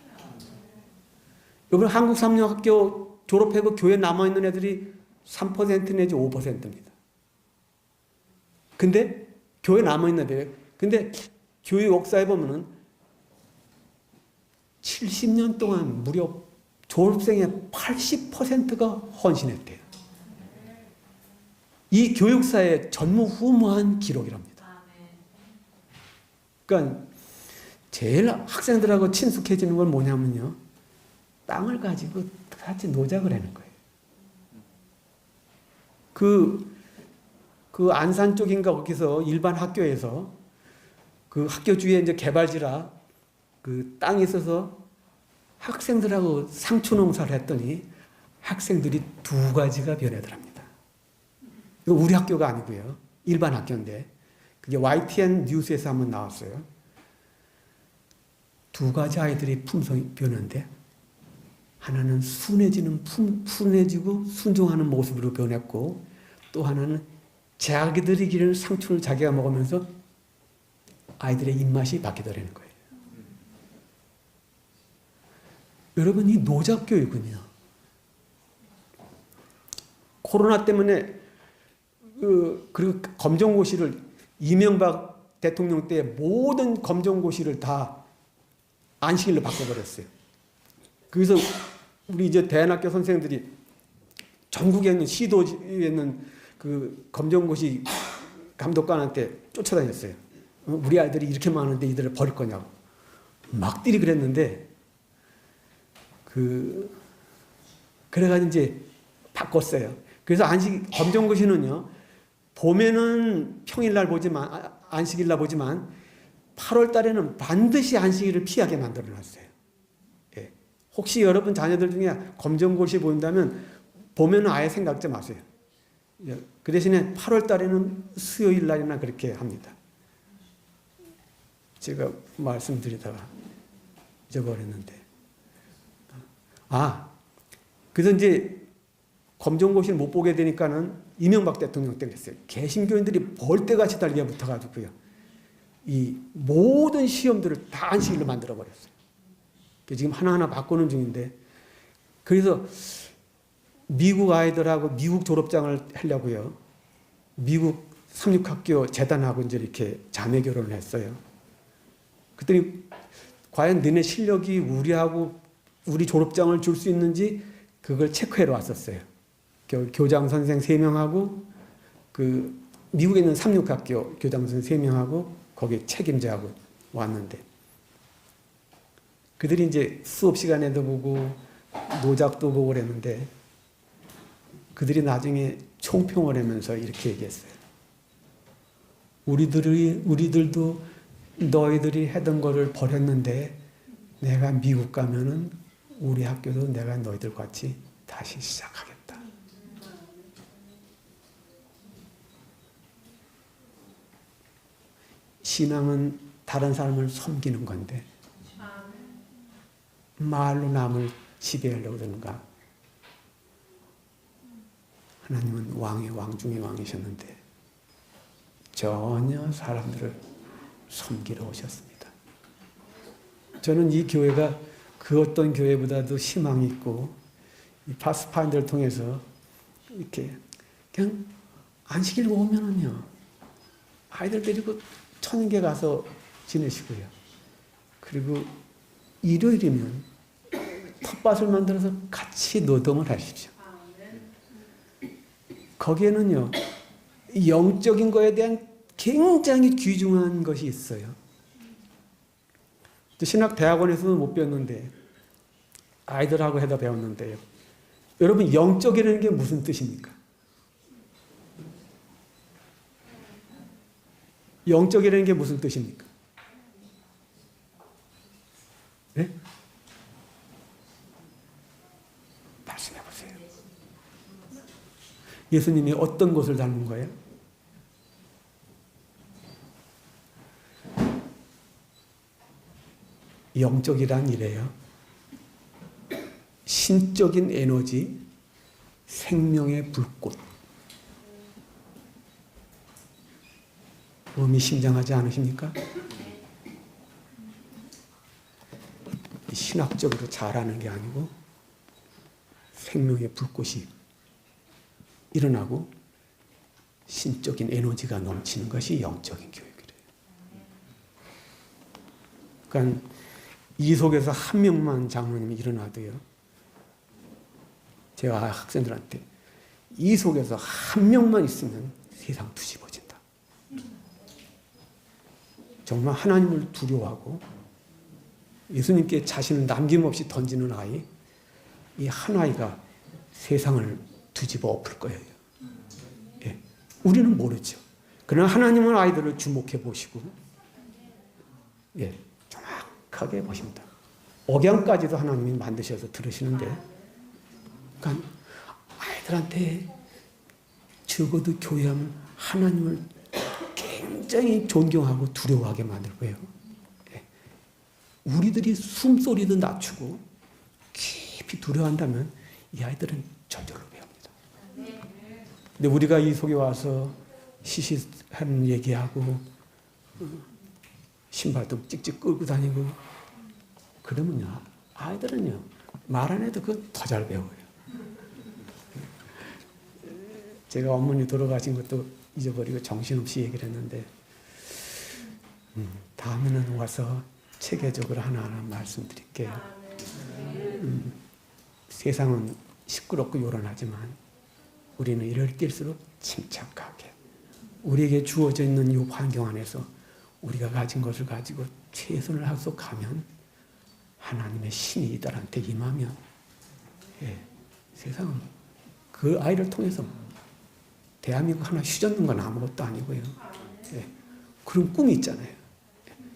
이번 한국 3년 학교 졸업하고 교회 남아있는 애들이 3% 내지 5%입니다. 근데 교회 남아있는 애들 근데 교회 역사에 보면은 70년 동안 무려 졸업생의 80%가 헌신했대요. 이 교육사의 전무후무한 기록이랍니다. 그러니까 제일 학생들하고 친숙해지는 건 뭐냐면요. 땅을 가지고 같이 노작을 하는 거예요. 그 안산 쪽인가 거기서 일반 학교에서 그 학교 주위에 이제 개발지라 그 땅이 있어서 학생들하고 상추 농사를 했더니 학생들이 2가지가 변하더랍니다. 이거 우리 학교가 아니고요. 일반 학교인데 그게 YTN 뉴스에서 한번 나왔어요. 2가지 아이들이 품성이 변했는데 하나는 순해지고 순종하는 모습으로 변했고 또 하나는 자기들이 기르는 상추를 자기가 먹으면서 아이들의 입맛이 바뀌더라는 거예요. 여러분 이 노작교육은요. 코로나 때문에 그리고 검정고시를 이명박 대통령 때 모든 검정고시를 다 안식일로 바꿔버렸어요. 그래서 우리 이제 대안학교 선생님들이 전국에 있는 시도에 있는 그 검정고시 감독관한테 쫓아다녔어요. 우리 아이들이 이렇게 많은데 이들을 버릴 거냐고. 막들이 그랬는데 그래가지고 이제 바꿨어요. 그래서 검정고시는요, 봄에는 평일날 보지만, 안식일날 보지만, 8월 달에는 반드시 안식일을 피하게 만들어 놨어요. 예. 혹시 여러분 자녀들 중에 검정고시 본다면, 봄에는 아예 생각지 마세요. 예. 그 대신에 8월 달에는 수요일 날이나 그렇게 합니다. 제가 말씀드리다가 잊어버렸는데. 그래서 이제 검정고시를 못 보게 되니까는 이명박 대통령 때 그랬어요. 개신교인들이 벌떼같이 달겨 붙어가지고요. 이 모든 시험들을 다 안식일로 만들어버렸어요. 지금 하나하나 바꾸는 중인데, 그래서 미국 아이들하고 미국 졸업장을 하려고요. 미국 삼육학교 재단하고 이제 이렇게 자매 결혼을 했어요. 그랬더니 과연 너네 실력이 우리하고 우리 졸업장을 줄 수 있는지 그걸 체크해러 왔었어요. 교장 선생 3명하고 그 미국에 있는 삼육학교 교장 선생 3명하고 거기 책임자하고 왔는데, 그들이 이제 수업 시간에도 보고 노작도 보고 그랬는데, 그들이 나중에 총평을 하면서 이렇게 얘기했어요. 우리들도 너희들이 하던 거를 버렸는데 내가 미국 가면은 우리 학교도 내가 너희들 같이 다시 시작하겠다. 신앙은 다른 사람을 섬기는 건데 말로 남을 지배하려고 드는가? 하나님은 왕의 왕 중의 왕이셨는데 전혀 사람들을 섬기러 오셨습니다. 저는 이 교회가 그 어떤 교회보다도 희망이 있고, 이 파스파인더를 통해서 이렇게 그냥 안식일 오면은요, 아이들 데리고 천개 가서 지내시고요. 그리고 일요일이면 텃밭을 만들어서 같이 노동을 하십시오. 거기에는요, 영적인 거에 대한 굉장히 귀중한 것이 있어요. 신학대학원에서는 못 배웠는데 아이들하고 해다 배웠는데요. 여러분, 영적이라는 게 무슨 뜻입니까? 영적이라는 게 무슨 뜻입니까? 네? 말씀해 보세요. 예수님이 어떤 것을 닮은 거예요? 영적이란 이래요. 신적인 에너지, 생명의 불꽃. 의미심장하지 않으십니까? 신학적으로 잘하는 게 아니고 생명의 불꽃이 일어나고 신적인 에너지가 넘치는 것이 영적인 교육이래요. 그러니까 이 속에서 한 명만 장로님이 일어나도요, 제가 학생들한테 이 속에서 한 명만 있으면 세상 뒤집어진다. 정말 하나님을 두려워하고 예수님께 자신을 남김없이 던지는 아이, 이 한 아이가 세상을 뒤집어 엎을 거예요. 예. 우리는 모르죠. 그러나 하나님은 아이들을 주목해 보시고, 예, 정확하게 보십니다. 억양까지도 하나님이 만드셔서 들으시는데, 그러니까 아이들한테 적어도 교회하면 하나님을 굉장히 존경하고 두려워하게 만들 거예요. 예. 우리들이 숨소리도 낮추고 깊이 두려워한다면 이 아이들은 저절로 배웁니다. 근데 우리가 이 속에 와서 시시한 얘기하고 신발도 찍찍 끌고 다니고 그러면요, 아이들은요, 말 안 해도 그건 더 잘 배워요. 제가 어머니 돌아가신 것도 잊어버리고 정신없이 얘기를 했는데, 다음에는 와서 체계적으로 하나하나 말씀드릴게요. 세상은 시끄럽고 요란하지만 우리는 이럴 때일수록 침착하게 우리에게 주어져 있는 이 환경 안에서 우리가 가진 것을 가지고 최선을 하고 가면 하나님의 신이 이들한테 임하면, 예, 세상은 그 아이를 통해서 대한민국 하나 휘젓는 건 아무것도 아니고요. 예, 그런 꿈이 있잖아요.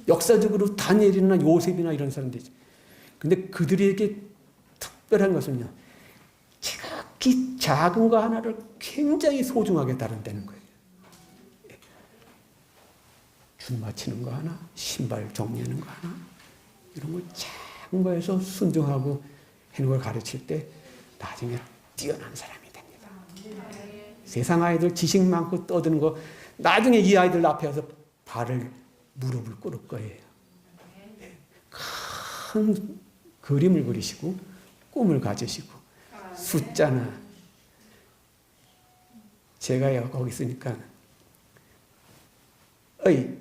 역사적으로 다니엘이나 요셉이나 이런 사람들이, 근데 그들에게 특별한 것은요, 지극히 작은 거 하나를 굉장히 소중하게 다룬다는 거예요. 예. 줄 맞추는 거 하나, 신발 정리하는 거 하나, 이런 걸 작은 거에서 순종하고 해놓은 걸 가르칠 때 나중에 뛰어난 사람이 됩니다. 세상 아이들 지식 많고 떠드는 거 나중에 이 아이들 앞에 와서 무릎을 꿇을 거예요. 큰 그림을 그리시고 꿈을 가지시고 숫자나 제가 거기 있으니까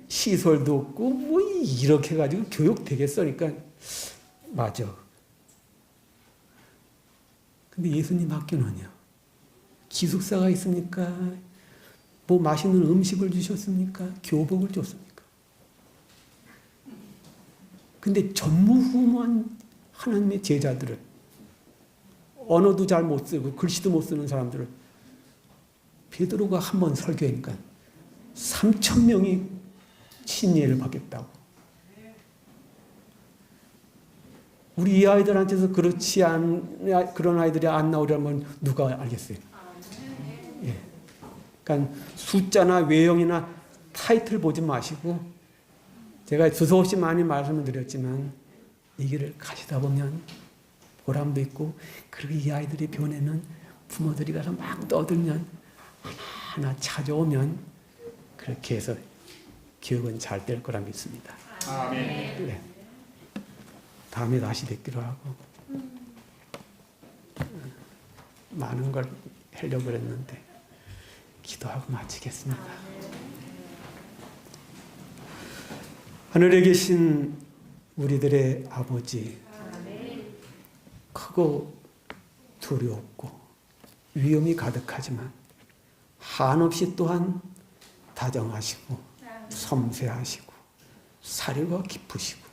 시설도 없고 뭐 이렇게 해가지고 교육 되겠어? 그러니까 맞아. 근데 예수님 학교는요. 기숙사가 있습니까? 뭐 맛있는 음식을 주셨습니까? 교복을 줬습니까? 근데 전무후무한 하나님의 제자들을 언어도 잘 못 쓰고 글씨도 못 쓰는 사람들을 베드로가 한 번 설교하니까 3,000명이 침례를 받겠다고. 우리 이 아이들한테서 그렇지 않은 그런 아이들이 안 나오려면 누가 알겠어요? 예. 그러니까 숫자나 외형이나 타이틀 보지 마시고 제가 두서없이 많이 말씀을 드렸지만 이 길을 가시다 보면 보람도 있고 그리고 이 아이들이 변해는 부모들이 가서 막 떠들면 하나하나 찾아오면 그렇게 해서 교육은 잘 될 거라 믿습니다. 아멘. 네. 다음에 다시 뵙기로 하고 많은 걸 하려고 그랬는데 기도하고 마치겠습니다. 하늘에 계신 우리들의 아버지, 크고 두렵고 위험이 가득하지만 한없이 또한 다정하시고 섬세하시고 사려가 깊으시고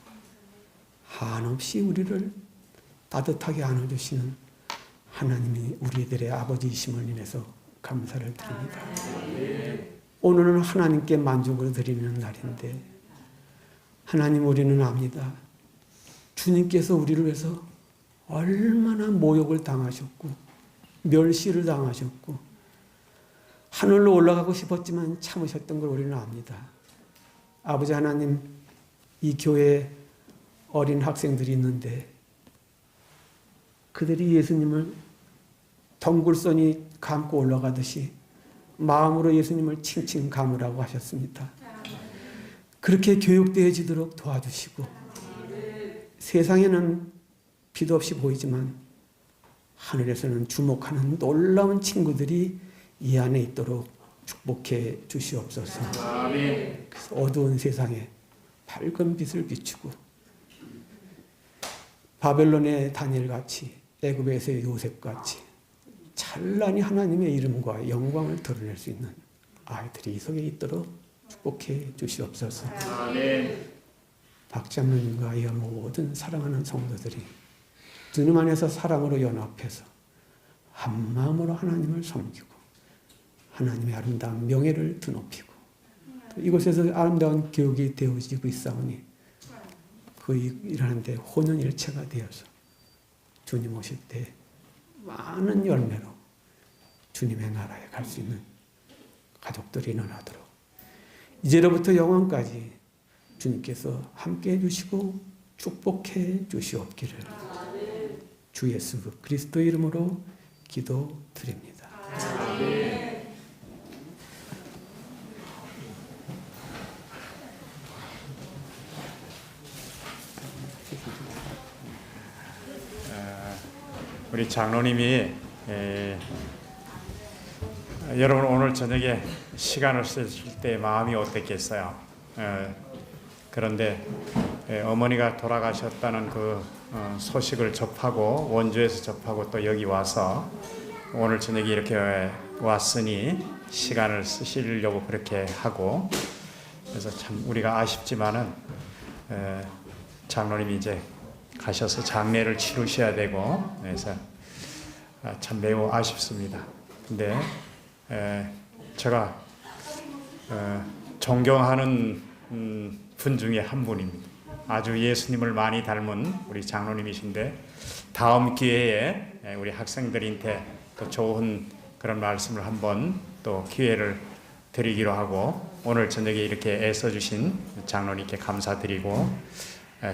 한없이 우리를 따뜻하게 안아주시는 하나님이 우리들의 아버지이심을 인해서 감사를 드립니다. 오늘은 하나님께 만족을 드리는 날인데 하나님 우리는 압니다. 주님께서 우리를 위해서 얼마나 모욕을 당하셨고 멸시를 당하셨고 하늘로 올라가고 싶었지만 참으셨던 걸 우리는 압니다. 아버지 하나님, 이 교회에 어린 학생들이 있는데 그들이 예수님을 덩굴선이 감고 올라가듯이 마음으로 예수님을 칭칭 감으라고 하셨습니다. 그렇게 교육되어지도록 도와주시고 세상에는 빛 없이 보이지만 하늘에서는 주목하는 놀라운 친구들이 이 안에 있도록 축복해 주시옵소서. 그래서 어두운 세상에 밝은 빛을 비추고 바벨론의 다니엘같이 애굽에서의 요셉같이 찬란히 하나님의 이름과 영광을 드러낼 수 있는 아이들이 이 속에 있도록 축복해 주시옵소서. 박장로님과 이 모든 사랑하는 성도들이 주님 안에서 사랑으로 연합해서 한 마음으로 하나님을 섬기고 하나님의 아름다운 명예를 드높이고 또 이곳에서 아름다운 교육이 되어지고 있사오니 그 일하는데 혼연일체가 되어서 주님 오실 때 많은 열매로 주님의 나라에 갈 수 있는 가족들이 일어나도록 이제로부터 영원까지 주님께서 함께해 주시고 축복해 주시옵기를 주 예수 그리스도 이름으로 기도드립니다. 우리 장로님이 여러분 오늘 저녁에 시간을 쓰실 때 마음이 어땠겠어요? 그런데 어머니가 돌아가셨다는 그 소식을 접하고 원주에서 접하고 또 여기 와서 오늘 저녁에 이렇게 왔으니 시간을 쓰시려고 그렇게 하고 그래서 참 우리가 아쉽지만은 장로님이 이제 가셔서 장례를 치르셔야 되고 그래서 참 매우 아쉽습니다. 근데 제가 존경하는 분 중에 한 분입니다. 아주 예수님을 많이 닮은 우리 장로님이신데 다음 기회에 우리 학생들한테 또 좋은 그런 말씀을 한번 또 기회를 드리기로 하고 오늘 저녁에 이렇게 애써주신 장로님께 감사드리고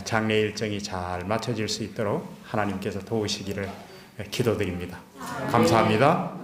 장례 일정이 잘 맞춰질 수 있도록 하나님께서 도우시기를 기도드립니다. 감사합니다.